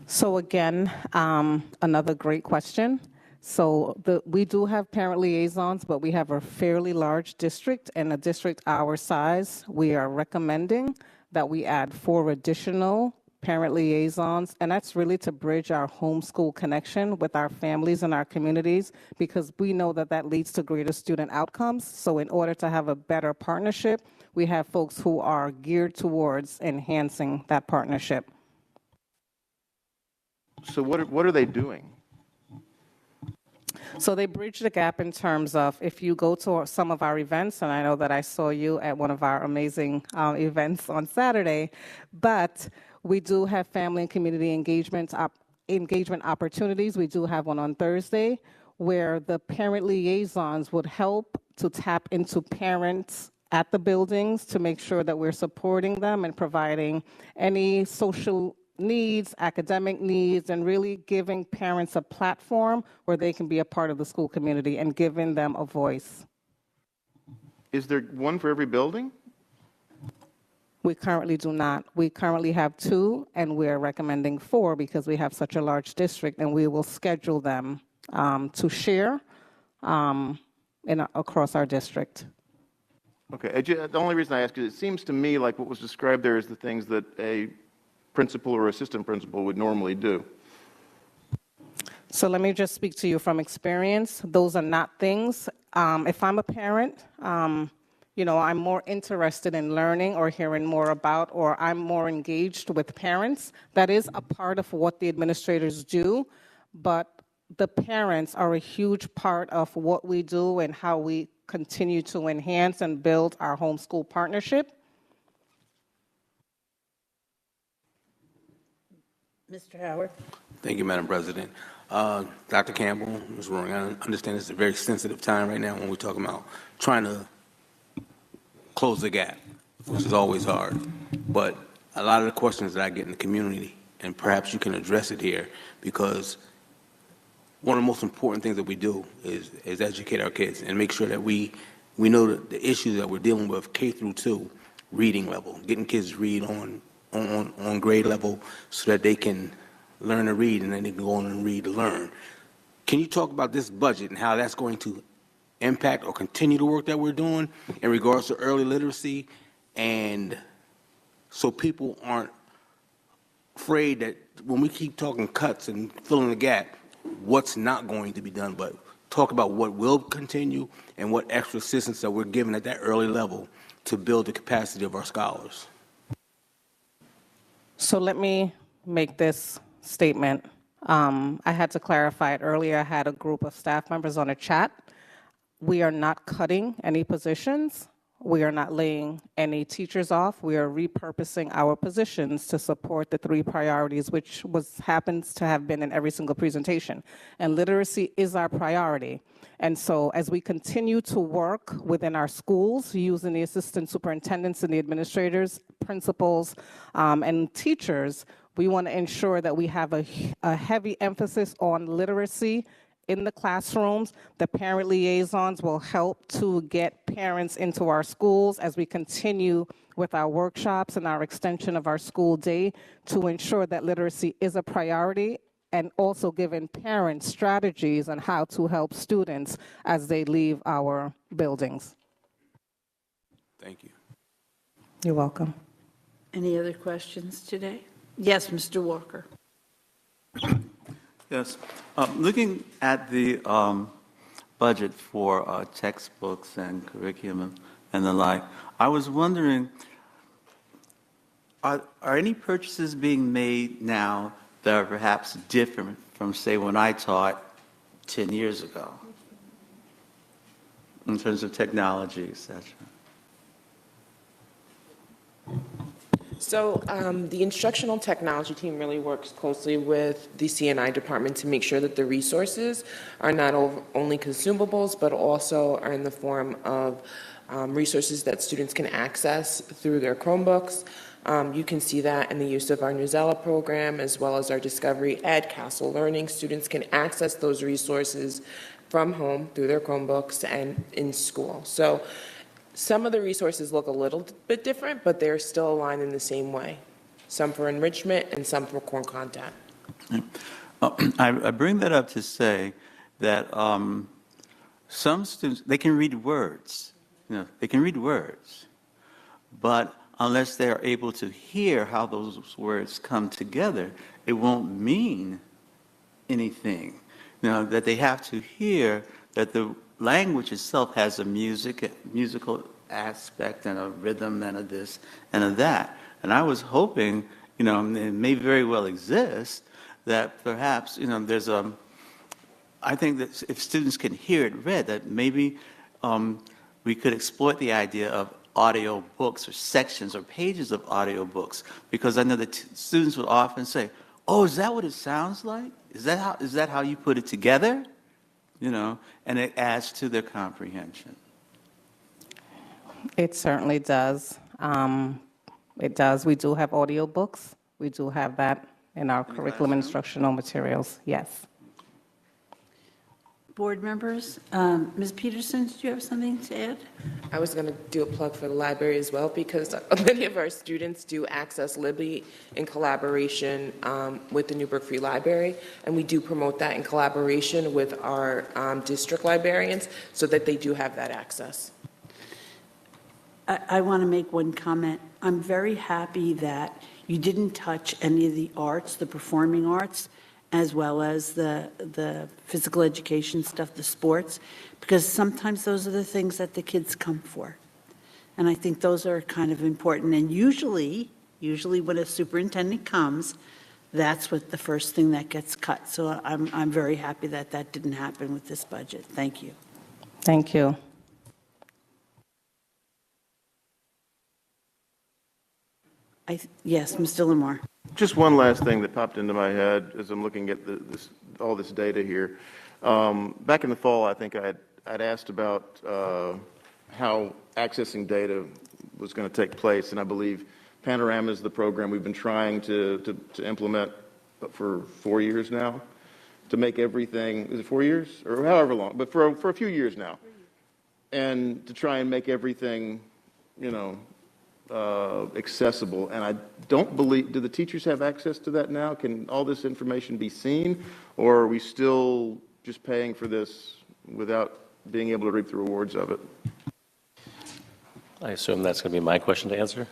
So again, another great question. So we do have parent liaisons, but we have a fairly large district, and a district our size, we are recommending that we add 4 additional parent liaisons, and that's really to bridge our homeschool connection with our families and our communities, because we know that that leads to greater student outcomes. So in order to have a better partnership, we have folks who are geared towards enhancing that partnership. So what are they doing? So they bridge the gap in terms of if you go to some of our events, and I know that I saw you at one of our amazing events on Saturday, but we do have family and community engagement opportunities. We do have one on Thursday where the parent liaisons would help to tap into parents at the buildings to make sure that we're supporting them and providing any social needs, academic needs, and really giving parents a platform where they can be a part of the school community and giving them a voice. Is there one for every building? We currently do not. We currently have 2, and we're recommending 4 because we have such a large district, and we will schedule them to share across our district. Okay, the only reason I ask is it seems to me like what was described there is the things that a principal or assistant principal would normally do. So let me just speak to you from experience. Those are not things. If I'm a parent, I'm more interested in learning or hearing more about, or I'm more engaged with parents. That is a part of what the administrators do, but the parents are a huge part of what we do and how we continue to enhance and build our homeschool partnership. Mr. Howard. Thank you, Madam President. Dr. Campbell, Ms. Roaring, I understand it's a very sensitive time right now when we're talking about trying to close the gap, which is always hard. But a lot of the questions that I get in the community, and perhaps you can address it here, because one of the most important things that we do is educate our kids and make sure that we know that the issues that we're dealing with K through 2 reading level, getting kids to read on grade level so that they can learn to read and then they can go on and read to learn. Can you talk about this budget and how that's going to impact or continue the work that we're doing in regards to early literacy, and so people aren't afraid that when we keep talking cuts and filling the gap, what's not going to be done, but talk about what will continue and what extra assistance that we're giving at that early level to build the capacity of our scholars. So let me make this statement. I had to clarify it earlier. I had a group of staff members on a chat. we are not cutting any positions. We are not laying any teachers off. We are repurposing our positions to support the 3 priorities, which happens to have been in every single presentation. And literacy is our priority. And so as we continue to work within our schools, using the assistant superintendents and the administrators, principals, and teachers, we want to ensure that we have a heavy emphasis on literacy in the classrooms. The parent liaisons will help to get parents into our schools as we continue with our workshops and our extension of our school day to ensure that literacy is a priority, and also giving parents strategies on how to help students as they leave our buildings. Thank you. You're welcome. Any other questions today? Yes, Mr. Walker. Yes. Looking at the budget for textbooks and curriculum and the like, I was wondering, are any purchases being made now that are perhaps different from, say, when I taught 10 years ago, in terms of technology, et cetera? So the instructional technology team really works closely with the C&I department to make sure that the resources are not only consumables, but also are in the form of resources that students can access through their Chromebooks. You can see that in the use of our Newsella program, as well as our Discovery Ed Castle Learning. Students can access those resources from home through their Chromebooks and in school. So some of the resources look a little bit different, but they're still aligned in the same way. Some for enrichment and some for core content. I bring that up to say that some students, they can read words. They can read words, but unless they are able to hear how those words come together, it won't mean anything. That they have to hear that the language itself has a musical aspect and a rhythm and a this and a that. And I was hoping, it may very well exist, that perhaps, there's I think that if students can hear it read, that maybe we could exploit the idea of audio books or sections or pages of audio books, because I know that students would often say, oh, is that what it sounds like? Is that how you put it together? And it adds to their comprehension. It certainly does. It does. We do have audiobooks. We do have that in our curriculum instructional materials. Yes. Board members, Ms. Peterson, do you have something to add? I was going to do a plug for the library as well, because many of our students do access Libby in collaboration with the Newburgh Free Library, and we do promote that in collaboration with our district librarians so that they do have that access. I want to make one comment. I'm very happy that you didn't touch any of the arts, the performing arts, as well as the physical education stuff, the sports, because sometimes those are the things that the kids come for. And I think those are kind of important. And usually when a superintendent comes, that's what the first thing that gets cut. So I'm very happy that that didn't happen with this budget. Thank you. Thank you. Yes, Mr. Lamar. Just one last thing that popped into my head as I'm looking at all this data here. Back in the fall, I think I'd asked about how accessing data was going to take place, and I believe Panorama is the program we've been trying to implement for 4 years now, to make everything, is it 4 years? Or however long, but for a few years now. And to try and make everything, accessible. And I don't believe, do the teachers have access to that now? Can all this information be seen? Or are we still just paying for this without being able to reap the rewards of it? I assume that's going to be my question to answer.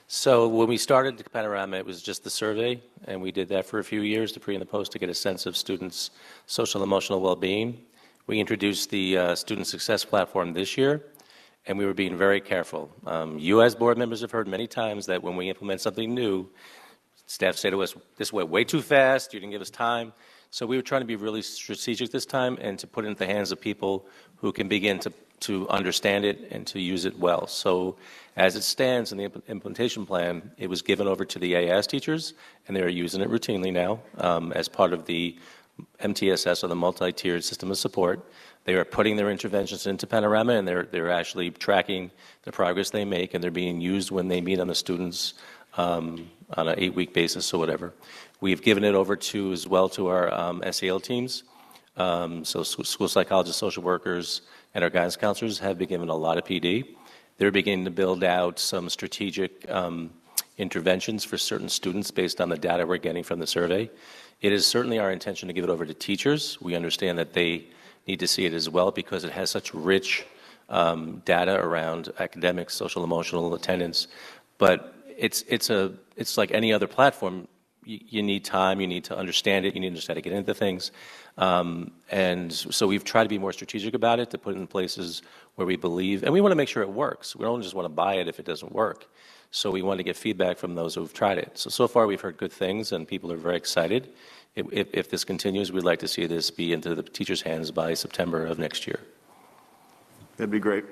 So when we started the Panorama, it was just the survey, and we did that for a few years, the pre and the post, to get a sense of students' social and emotional well-being. We introduced the Student Success Platform this year, and we were being very careful. You as board members have heard many times that when we implement something new, staff say to us, this went way too fast, you didn't give us time. So we were trying to be really strategic this time and to put it in the hands of people who can begin to understand it and to use it well. So as it stands in the implementation plan, it was given over to the AS teachers, and they are using it routinely now as part of the MTSS, or the multi-tiered system of support. They are putting their interventions into Panorama, and they're actually tracking the progress they make, and they're being used when they meet on the students on an 8-week basis or whatever. We've given it over to as well to our SEL teams. So school psychologists, social workers, and our guidance counselors have been given a lot of PD. They're beginning to build out some strategic interventions for certain students based on the data we're getting from the survey. It is certainly our intention to give it over to teachers. We understand that they need to see it as well because it has such rich data around academic, social, emotional, attendance. But it's like any other platform. You need time, you need to understand it, you need to understand how to get into things. And so we've tried to be more strategic about it, to put it in places where we believe, and we want to make sure it works. We don't just want to buy it if it doesn't work. So we want to get feedback from those who've tried it. So far we've heard good things, and people are very excited. If this continues, we'd like to see this be into the teachers' hands by September of next year. That'd be great.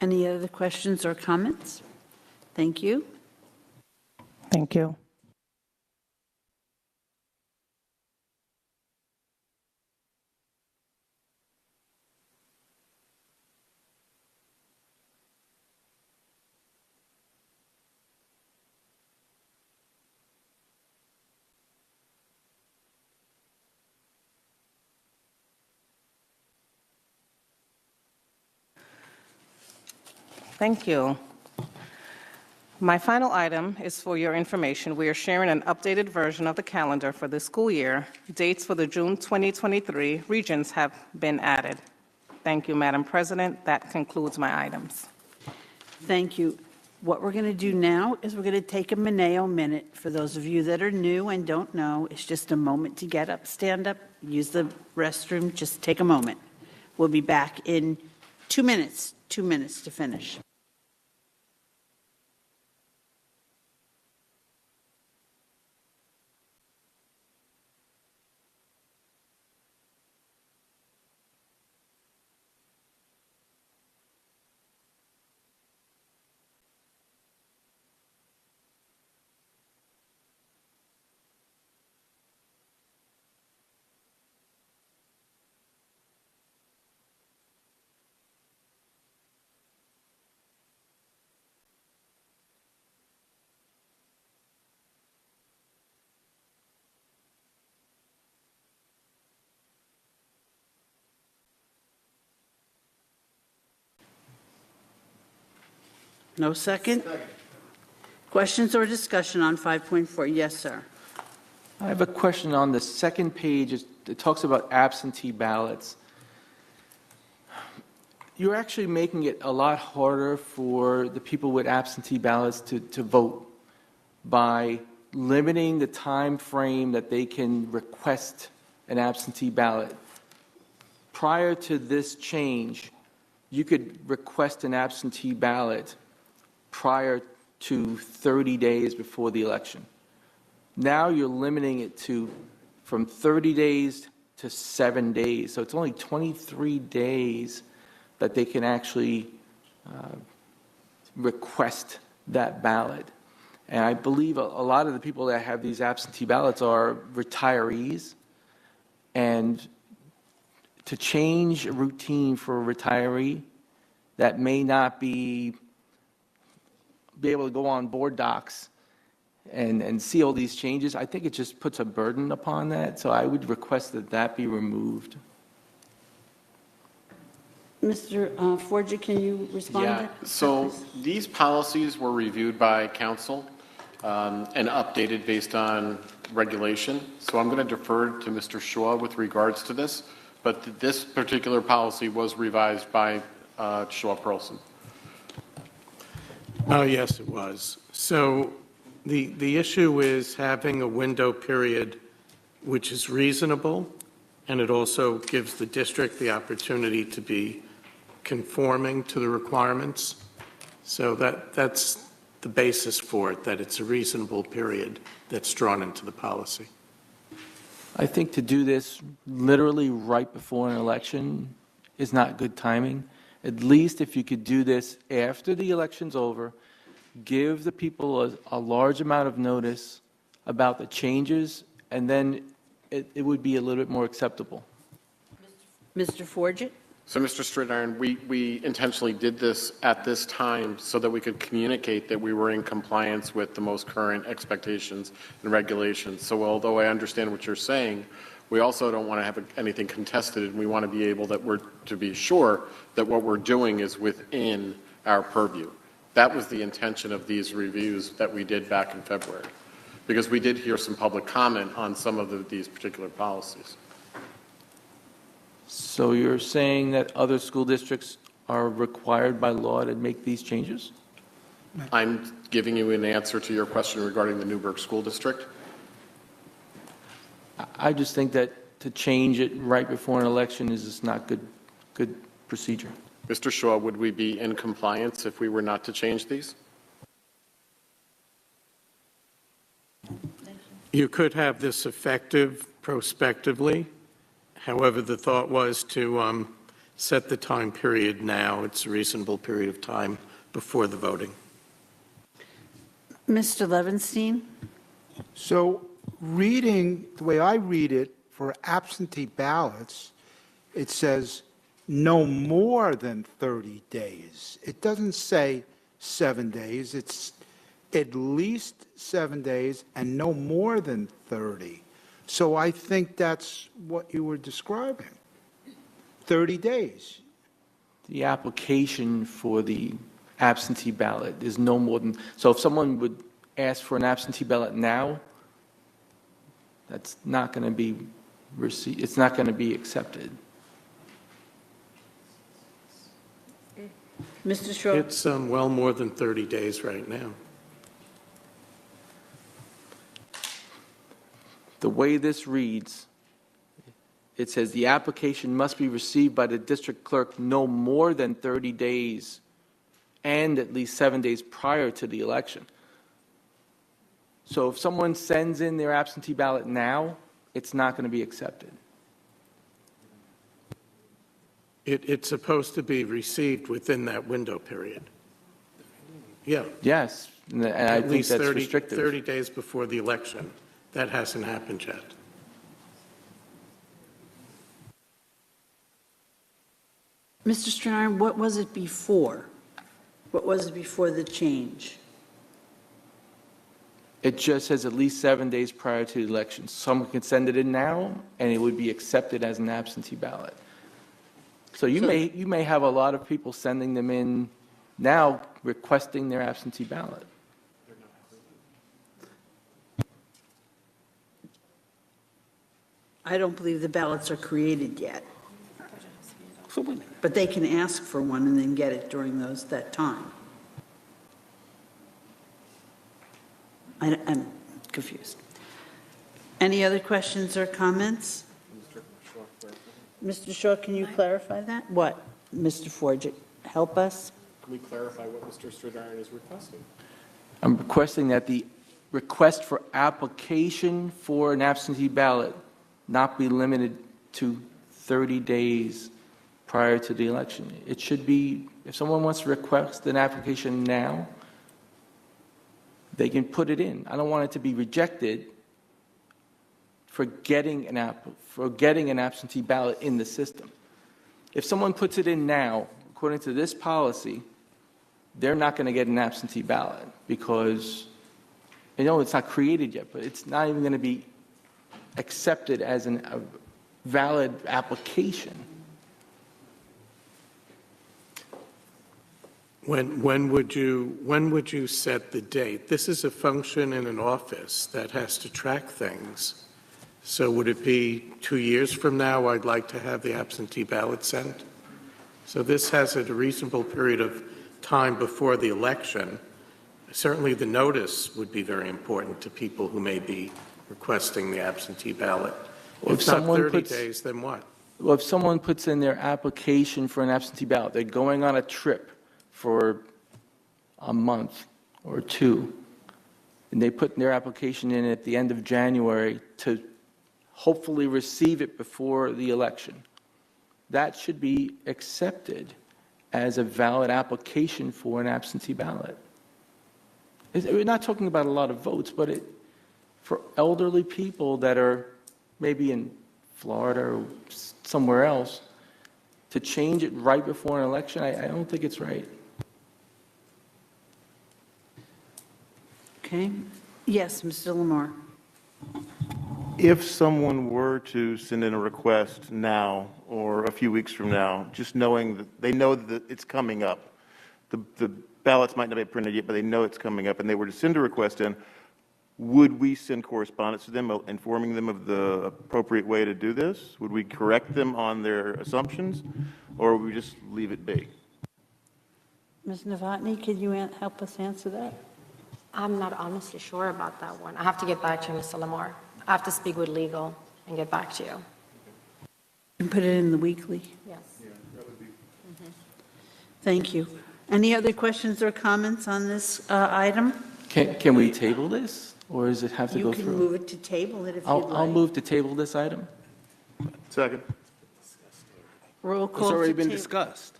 Any other questions or comments? Thank you. Thank you. Thank you. My final item is for your information. We are sharing an updated version of the calendar for this school year. Dates for the June 2023 regions have been added. Thank you, Madam President. That concludes my items. Thank you. What we're going to do now is we're going to take a Mineo minute. For those of you that are new and don't know, it's just a moment to get up, stand up, use the restroom, just take a moment. We'll be back in 2 minutes to finish. No second? Questions or discussion on 5.4? Yes, sir. I have a question on the second page. It talks about absentee ballots. You're actually making it a lot harder for the people with absentee ballots to vote by limiting the time frame that they can request an absentee ballot. Prior to this change, you could request an absentee ballot prior to 30 days before the election. Now you're limiting it to from 30 days to 7 days. So it's only 23 days that they can actually request that ballot. And I believe a lot of the people that have these absentee ballots are retirees. And to change a routine for a retiree that may not be able to go on board docs and see all these changes, I think it just puts a burden upon that. So I would request that that be removed. Mr. Forger, can you respond to that? So these policies were reviewed by council and updated based on regulation. So I'm going to defer to Mr. Shaw with regards to this, but this particular policy was revised by Shaw Pearlson. Oh, yes, it was. So the issue is having a window period which is reasonable, and it also gives the district the opportunity to be conforming to the requirements. So that's the basis for it, that it's a reasonable period that's drawn into the policy. I think to do this literally right before an election is not good timing. At least if you could do this after the election's over, give the people a large amount of notice about the changes, and then it would be a little bit more acceptable. Mr. Forget? So, Mr. Stridiron, we intentionally did this at this time so that we could communicate that we were in compliance with the most current expectations and regulations. So although I understand what you're saying, we also don't want to have anything contested, and we want to be able to be sure that what we're doing is within our purview. That was the intention of these reviews that we did back in February, because we did hear some public comment on some of these particular policies. So you're saying that other school districts are required by law to make these changes? I'm giving you an answer to your question regarding the Newburgh School District. I just think that to change it right before an election is just not good procedure. Mr. Shaw, would we be in compliance if we were not to change these? You could have this effective prospectively. However, the thought was to set the time period now. It's a reasonable period of time before the voting. Mr. Levinstein? So reading, the way I read it, for absentee ballots, it says no more than 30 days. It doesn't say 7 days. It's at least 7 days and no more than 30. So I think that's what you were describing, 30 days. The application for the absentee ballot is no more than, so if someone would ask for an absentee ballot now, that's not going to be received, it's not going to be accepted. Mr. Shaw? It's well more than 30 days right now. The way this reads, it says the application must be received by the district clerk no more than 30 days and at least 7 days prior to the election. So if someone sends in their absentee ballot now, it's not going to be accepted. It's supposed to be received within that window period. Yeah. Yes, and I At think least that's 30 restrictive. 30 days before the election. That hasn't happened yet. Mr. Stridiron, what was it before? What was it before the change? It just says at least 7 days prior to the election. Someone can send it in now, and it would be accepted as an absentee ballot. So you may have a lot of people sending them in now requesting their absentee ballot. I don't believe the ballots are created yet. But they can ask for one and then get it during that time. I'm confused. Any other questions or comments? Mr. Shaw, can you clarify that? What, Mr. Forget, help us? Can we clarify what Mr. Stridiron is requesting? I'm requesting that the request for application for an absentee ballot not be limited to 30 days prior to the election. It should be, if someone wants to request an application now, they can put it in. I don't want it to be rejected for getting an absentee ballot in the system. If someone puts it in now, according to this policy, they're not going to get an absentee ballot because, it's not created yet, but it's not even going to be accepted as a valid application. When would you set the date? This is a function in an office that has to track things. So would it be 2 years from now I'd like to have the absentee ballot sent? So this has a reasonable period of time before the election. Certainly the notice would be very important to people who may be requesting the absentee ballot. Well, if not 30 days, then what? Well, if someone puts in their application for an absentee ballot, they're going on a trip for a month or two, and they put their application in at the end of January to hopefully receive it before the election. That should be accepted as a valid application for an absentee ballot. We're not talking about a lot of votes, but for elderly people that are maybe in Florida or somewhere else, to change it right before an election, I don't think it's right. Okay. Yes, Mr. Lamar. If someone were to send in a request now or a few weeks from now, just knowing that they know that it's coming up, the ballots might not be printed yet, but they know it's coming up, and they were to send a request in, would we send correspondence to them informing them of the appropriate way to do this? Would we correct them on their assumptions, or would we just leave it be? Ms. Novotny, can you help us answer that? I'm not honestly sure about that one. I have to get back to you, Mr. Lamar. I have to speak with legal and get back to you. And put it in the weekly? Yes. Thank you. Any other questions or comments on this item? Can we table this, or does it have to go through? You can move it to table it if you'd like. I'll move to table this item. Second. Roll call. It's already to been table. discussed.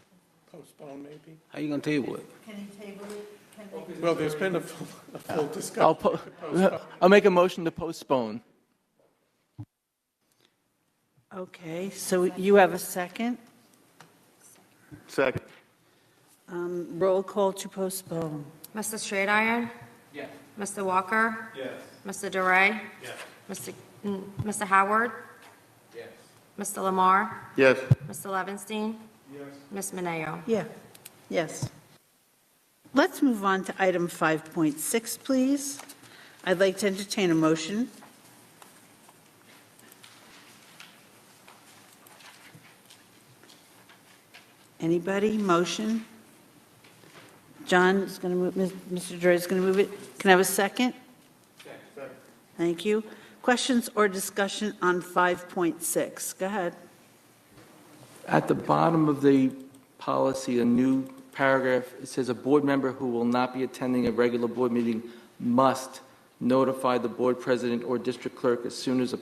Postpone, maybe? How you going to table it? Can you table it? Well, there's been a full discussion. I'll make a motion to postpone. Okay, so you have a second? Second. Roll call to postpone. Mr. Straight-Iron? Yes. Mr. Walker? Yes. Mr. DeRay? Yes. Mr. Howard? Yes. Mr. Lamar? Yes. Mr. Levinstein? Yes. Ms. Mineo? Yeah, yes. Let's move on to item 5.6, please. I'd like to entertain a motion. Anybody? Motion? John is going to move, Mr. Dre is going to move it. Can I have a second? Second. Thank you. Questions or discussion on 5.6? Go ahead. At the bottom of the policy, a new paragraph, it says a board member who will not be attending a regular board meeting must notify the board president or district clerk as soon as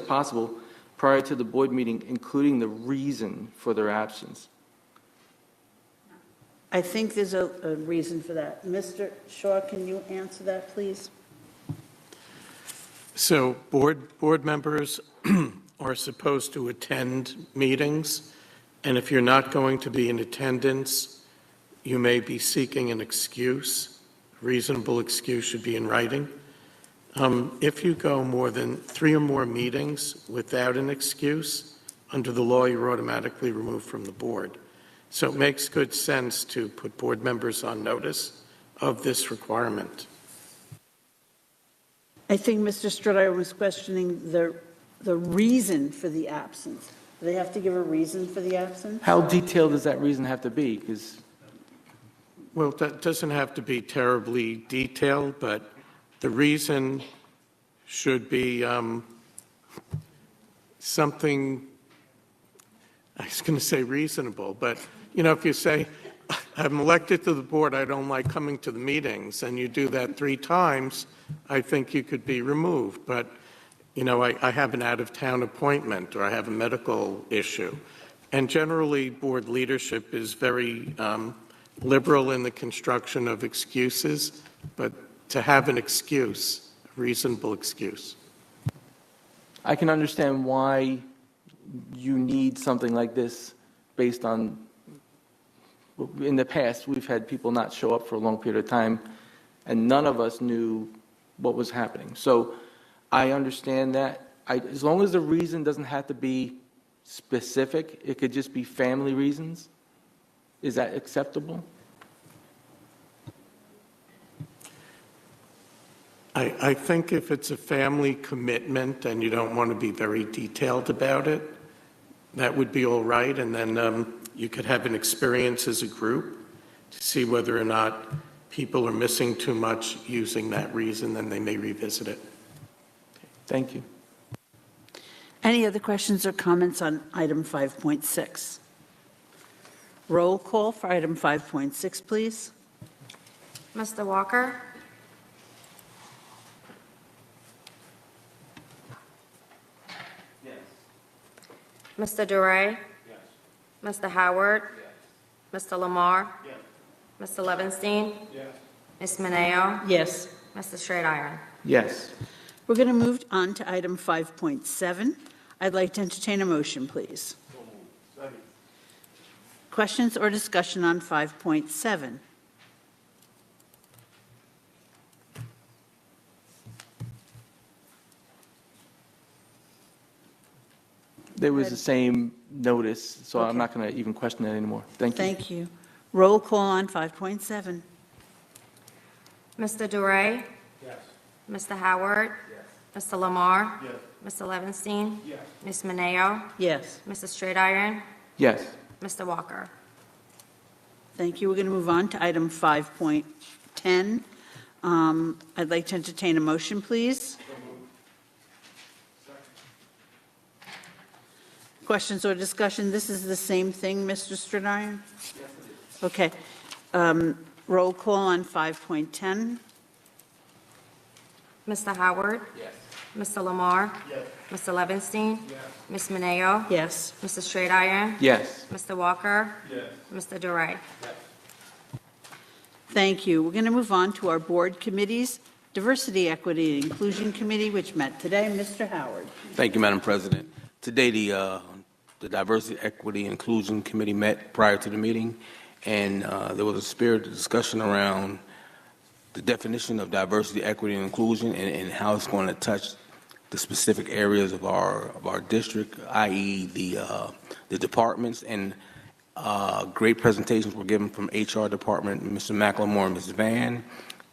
possible prior to the board meeting, including the reason for their absence. I think there's a reason for that. Mr. Shaw, can you answer that, please? So board members are supposed to attend meetings, and if you're not going to be in attendance, you may be seeking an excuse. Reasonable excuse should be in writing. If you go more than 3 or more meetings without an excuse, under the law, you're automatically removed from the board. So it makes good sense to put board members on notice of this requirement. I think Mr. Strutter was questioning the reason for the absence. Do they have to give a reason for the absence? How detailed does that reason have to be? Because Well, that doesn't have to be terribly detailed, but the reason should be something, I was going to say reasonable, but, you know, if you say, I'm elected to the board, I don't like coming to the meetings, and you do that 3 times, I think you could be removed. But, you know, I have an out-of-town appointment, or I have a medical issue. And generally, board leadership is very liberal in the construction of excuses, but to have an excuse, a reasonable excuse. I can understand why you need something like this based on, in the past, we've had people not show up for a long period of time, and none of us knew what was happening. So I understand that. As long as the reason doesn't have to be specific, it could just be family reasons. Is that acceptable? I think if it's a family commitment and you don't want to be very detailed about it, that would be all right. And then you could have an experience as a group to see whether or not people are missing too much using that reason, then they may revisit it. Thank you. Any other questions or comments on item 5.6? Roll call for item 5.6, please. Mr. Walker? Mr. Duray? Mr. Howard? Mr. Lamar? Mr. Levinstein? Ms. Mineo? Yes. Mr. Straight-Iron? Yes. We're going to move on to item 5.7. I'd like to entertain a motion, please. Questions or discussion on 5.7? There was the same notice, so Okay. I'm not going to even question that anymore. Thank you. Thank you. Roll call on 5.7. Mr. Duray? Mr. Howard? Mr. Lamar? Mr. Levinstein? Ms. Mineo? Yes. Mr. Straight-Iron? Yes. Mr. Walker? Thank you. We're going to move on to item 5.10. I'd like to entertain a motion, please. Questions or discussion? This is the same thing, Mr. Straight-Iron? Okay. Roll call on 5.10. Mr. Howard? Mr. Lamar? Mr. Levinstein? Ms. Mineo? Yes. Mr. Straight-Iron? Yes. Mr. Walker? Mr. Duray? Thank you. We're going to move on to our board committees. Diversity, Equity, and Inclusion Committee, which met today. Mr. Howard. Thank you, Madam President. Today, the Diversity, Equity, and Inclusion Committee met prior to the meeting, and there was a spirited discussion around the definition of diversity, equity, and inclusion, and how it's going to touch the specific areas of our district, i.e. the departments. And great presentations were given from HR department, Mr. McLemore and Ms. Van,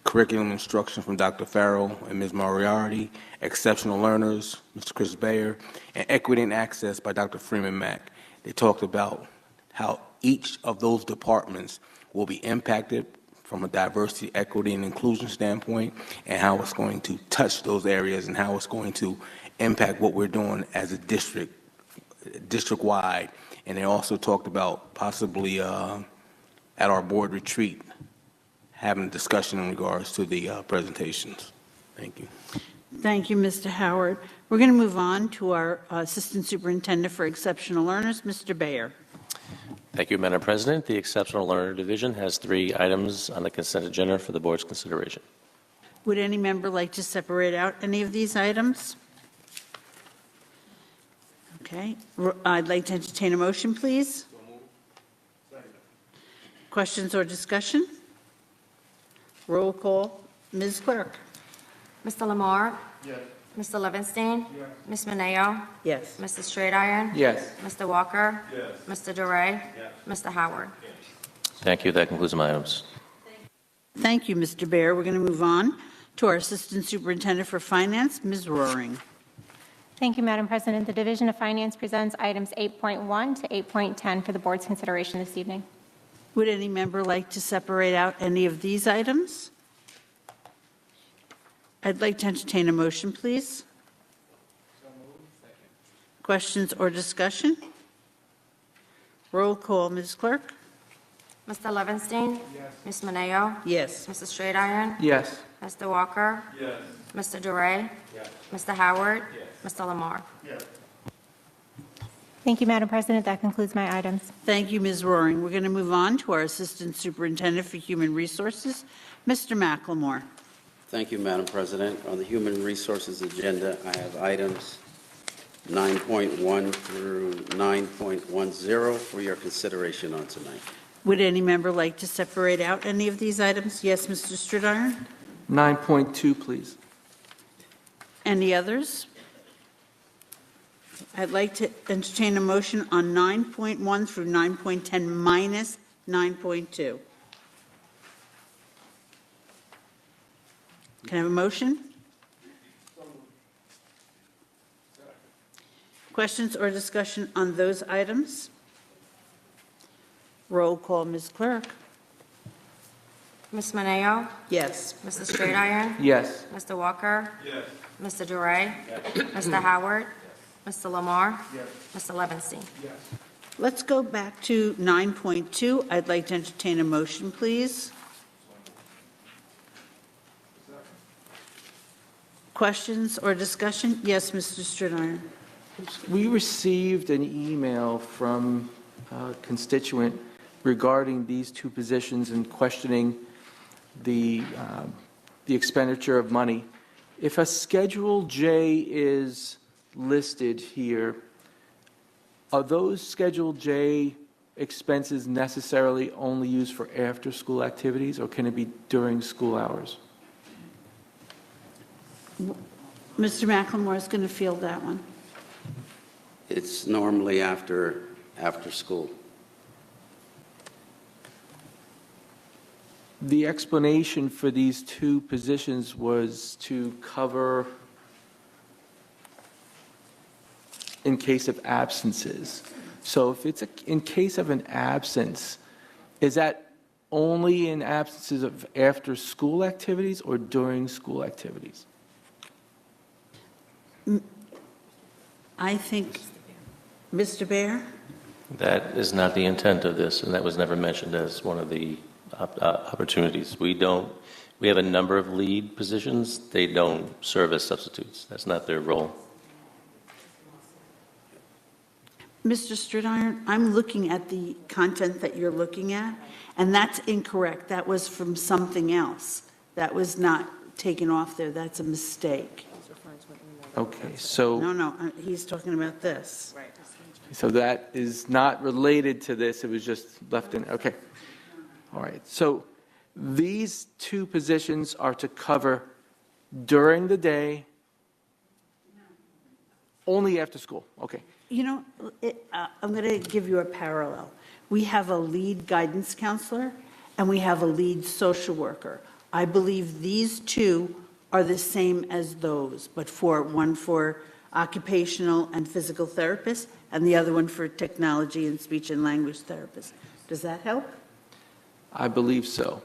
curriculum instruction from Dr. Farrell and Ms. Moriarty, exceptional learners, Mr. Chris Bayer, and equity and access by Dr. Freeman Mack. They talked about how each of those departments will be impacted from a diversity, equity, and inclusion standpoint, and how it's going to touch those areas and how it's going to impact what we're doing as a district-wide. And they also talked about possibly at our board retreat having a discussion in regards to the presentations. Thank you. Thank you, Mr. Howard. We're going to move on to our Assistant Superintendent for Exceptional Learners, Mr. Bayer. Thank you, Madam President. The Exceptional Learner Division has 3 items on the consent agenda for the board's consideration. Would any member like to separate out any of these items? Okay. I'd like to entertain a motion, please. Questions or discussion? Roll call. Ms. Clerk. Mr. Lamar? Mr. Levinstein? Ms. Mineo? Yes. Mr. Straight-Iron? Yes. Mr. Walker? Mr. Duray? Mr. Howard? Thank you. That concludes my items. Thank you, Mr. Bayer. We're going to move on to our Assistant Superintendent for Finance, Ms. Roaring. Thank you, Madam President. The Division of Finance presents items 8.1 to 8.10 for the board's consideration this evening. Would any member like to separate out any of these items? I'd like to entertain a motion, please. Questions or discussion? Roll call, Ms. Clerk. Mr. Levinstein? Ms. Mineo? Yes. Mr. Straight-Iron? Yes. Mr. Walker? Mr. Duray? Mr. Howard? Mr. Lamar? Thank you, Madam President. That concludes my items. Thank you, Ms. Roaring. We're going to move on to our Assistant Superintendent for Human Resources, Mr. McLemore. Thank you, Madam President. On the Human Resources agenda, I have items 9.1 through 9.10 for your consideration on tonight. Would any member like to separate out any of these items? Yes, Mr. Straight-Iron? 9.2, please. Any others? I'd like to entertain a motion on 9.1 through 9.10 minus 9.2. Can I have a motion? Questions or discussion on those items? Roll call, Ms. Clerk. Ms. Mineo? Yes. Mr. Straight-Iron? Yes. Mr. Walker? Mr. Duray? Mr. Howard? Mr. Lamar? Mr. Levinstein? Let's go back to 9.2. I'd like to entertain a motion, please. Questions or discussion? Yes, Mr. Straight-Iron. We received an email from a constituent regarding these two positions and questioning the expenditure of money. If a Schedule J is listed here, are those Schedule J expenses necessarily only used for after-school activities, or can it be during school hours? Mr. McLemore is going to field that one. It's normally after school. The explanation for these two positions was to cover in case of absences. So if it's in case of an absence, is that only in absences of after-school activities or during school activities? I think, Mr. Baer? That is not the intent of this, and that was never mentioned as one of the opportunities. We have a number of lead positions. They don't serve as substitutes. That's not their role. Mr. Stridiron, I'm looking at the content that you're looking at, and that's incorrect. That was from something else. That was not taken off there. That's a mistake. Okay, so... No, he's talking about this. Right. So that is not related to this, it was just left in, okay. All right, so these two positions are to cover during the day, only after school, okay. You know, I'm going to give you a parallel. We have a lead guidance counselor and we have a lead social worker. I believe these two are the same as those, but one for occupational and physical therapists and the other one for technology and speech and language therapists. Does that help? I believe so.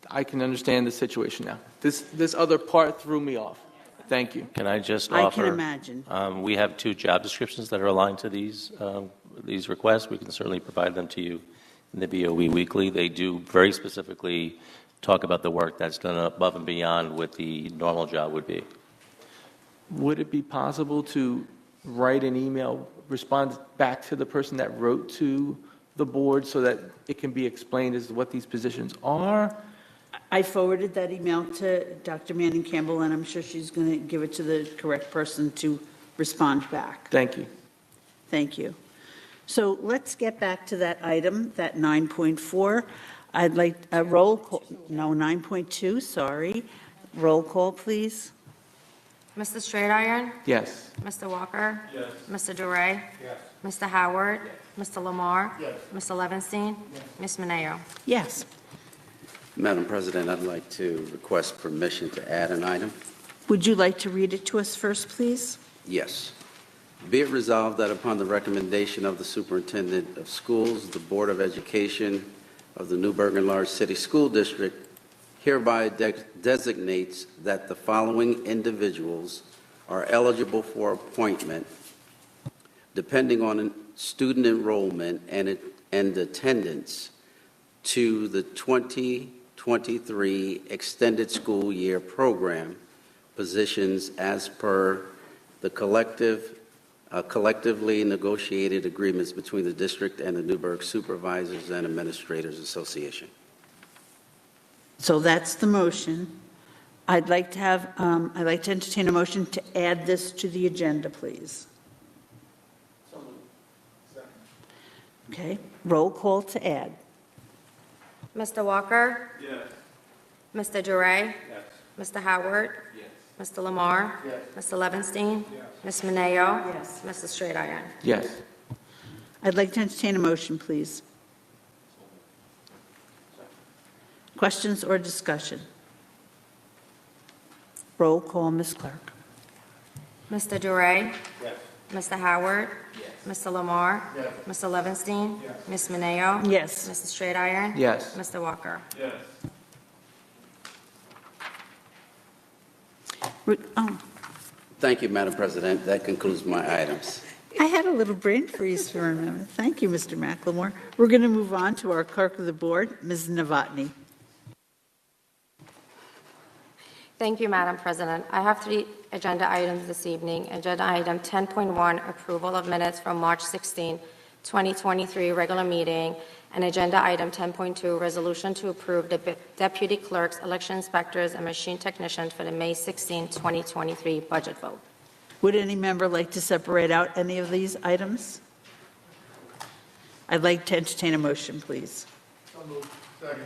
I can understand the situation now. This other part threw me off. Thank you. Can I just offer? I can imagine. We have two job descriptions that are aligned to these requests. We can certainly provide them to you in the BOE weekly. They do very specifically talk about the work that's done above and beyond what the normal job would be. Would it be possible to write an email, respond back to the person that wrote to the board so that it can be explained as to what these positions are? I forwarded that email to Dr. Manning Campbell, and I'm sure she's going to give it to the correct person to respond back. Thank you. Thank you. So let's get back to that item, that 9.4. I'd like a roll call. No, 9.2, sorry. Roll call, please. Mr. Straight-Iron? Yes. Mr. Walker? Yes. Mr. DeRay? Yes. Mr. Howard? Mr. Lamar? Yes. Mr. Levinstein? Ms. Mineo? Yes. Madam President, I'd like to request permission to add an item. Would you like to read it to us first, please? Yes. Be it resolved that upon the recommendation of the Superintendent of Schools, the Board of Education of the Newburgh Enlarged City School District hereby designates that the following individuals are eligible for appointment depending on student enrollment and attendance to the 2023 extended school year program positions as per the collectively negotiated agreements between the district and the Newburgh Supervisors and Administrators Association. So that's the motion. I'd like to entertain a motion to add this to the agenda, please. Okay, roll call to add. Mr. Walker? Yes. Mr. DeRay? Yes. Mr. Howard? Yes. Mr. Lamar? Yes. Mr. Levinstein? Yes. Ms. Mineo? Yes. Mr. Straight-Iron? Yes. I'd like to entertain a motion, please. Questions or discussion? Roll call, Ms. Clerk. Mr. DeRay? Yes. Mr. Howard? Yes. Mr. Lamar? Yes. Mr. Levinstein? Yes. Ms. Mineo? Yes. Mr. Straight-Iron? Yes. Mr. Walker? Yes. Oh, Thank you, Madam President. That concludes my items. I had a little brain freeze for a moment. Thank you, Mr. McLemore. We're going to move on to our Clerk of the Board, Ms. Novotny. Thank you, Madam President. I have 3 agenda items this evening. Agenda item 10.1, approval of minutes from March 16, 2023 regular meeting, and agenda item 10.2, resolution to approve the deputy clerks, election inspectors, and machine technicians for the May 16, 2023 budget vote. Would any member like to separate out any of these items? I'd like to entertain a motion, please. So moved. Second.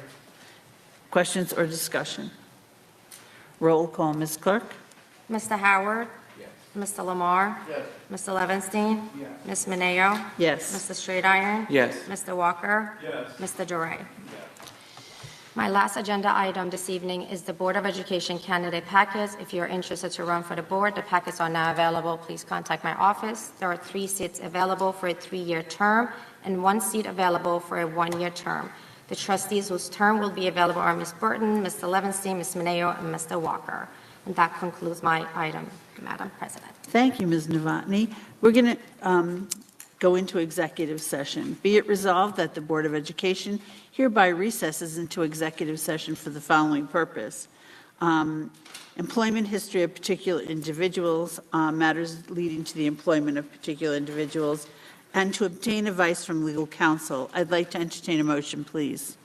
Questions or discussion? Roll call, Ms. Clerk. Mr. Howard? Yes. Mr. Lamar? Yes. Mr. Levinstein? Yes. Ms. Mineo? Yes. Mr. Straight Iron? Yes. Mr. Walker? Yes. Mr. Duray? My last agenda item this evening is the Board of Education candidate packets. If you're interested to run for the board, the packets are now available. Please contact my office. There are 3 seats available for a 3-year term and 1 seat available for a 1-year term. The trustees whose term will be available are Ms. Burton, Mr. Levinstein, Ms. Mineo, and Mr. Walker. And that concludes my item, Madam President. Thank you, Ms. Novotny. We're going to go into executive session. Be it resolved that the Board of Education hereby recesses into executive session for the following purpose. Employment history of particular individuals, matters leading to the employment of particular individuals, and to obtain advice from legal counsel. I'd like to entertain a motion, please.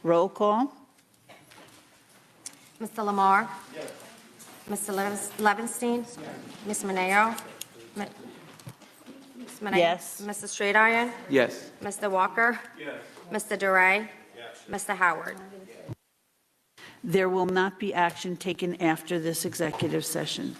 Roll call. Mr. Lamar? Yes. Mr. Levinstein? Yes. Ms. Mineo? Ms. Mineo? Yes. Mr. Straight Iron? Yes. Mr. Walker? Yes. Mr. Duray? Yes. Mr. Howard? There will not be action taken after this executive session.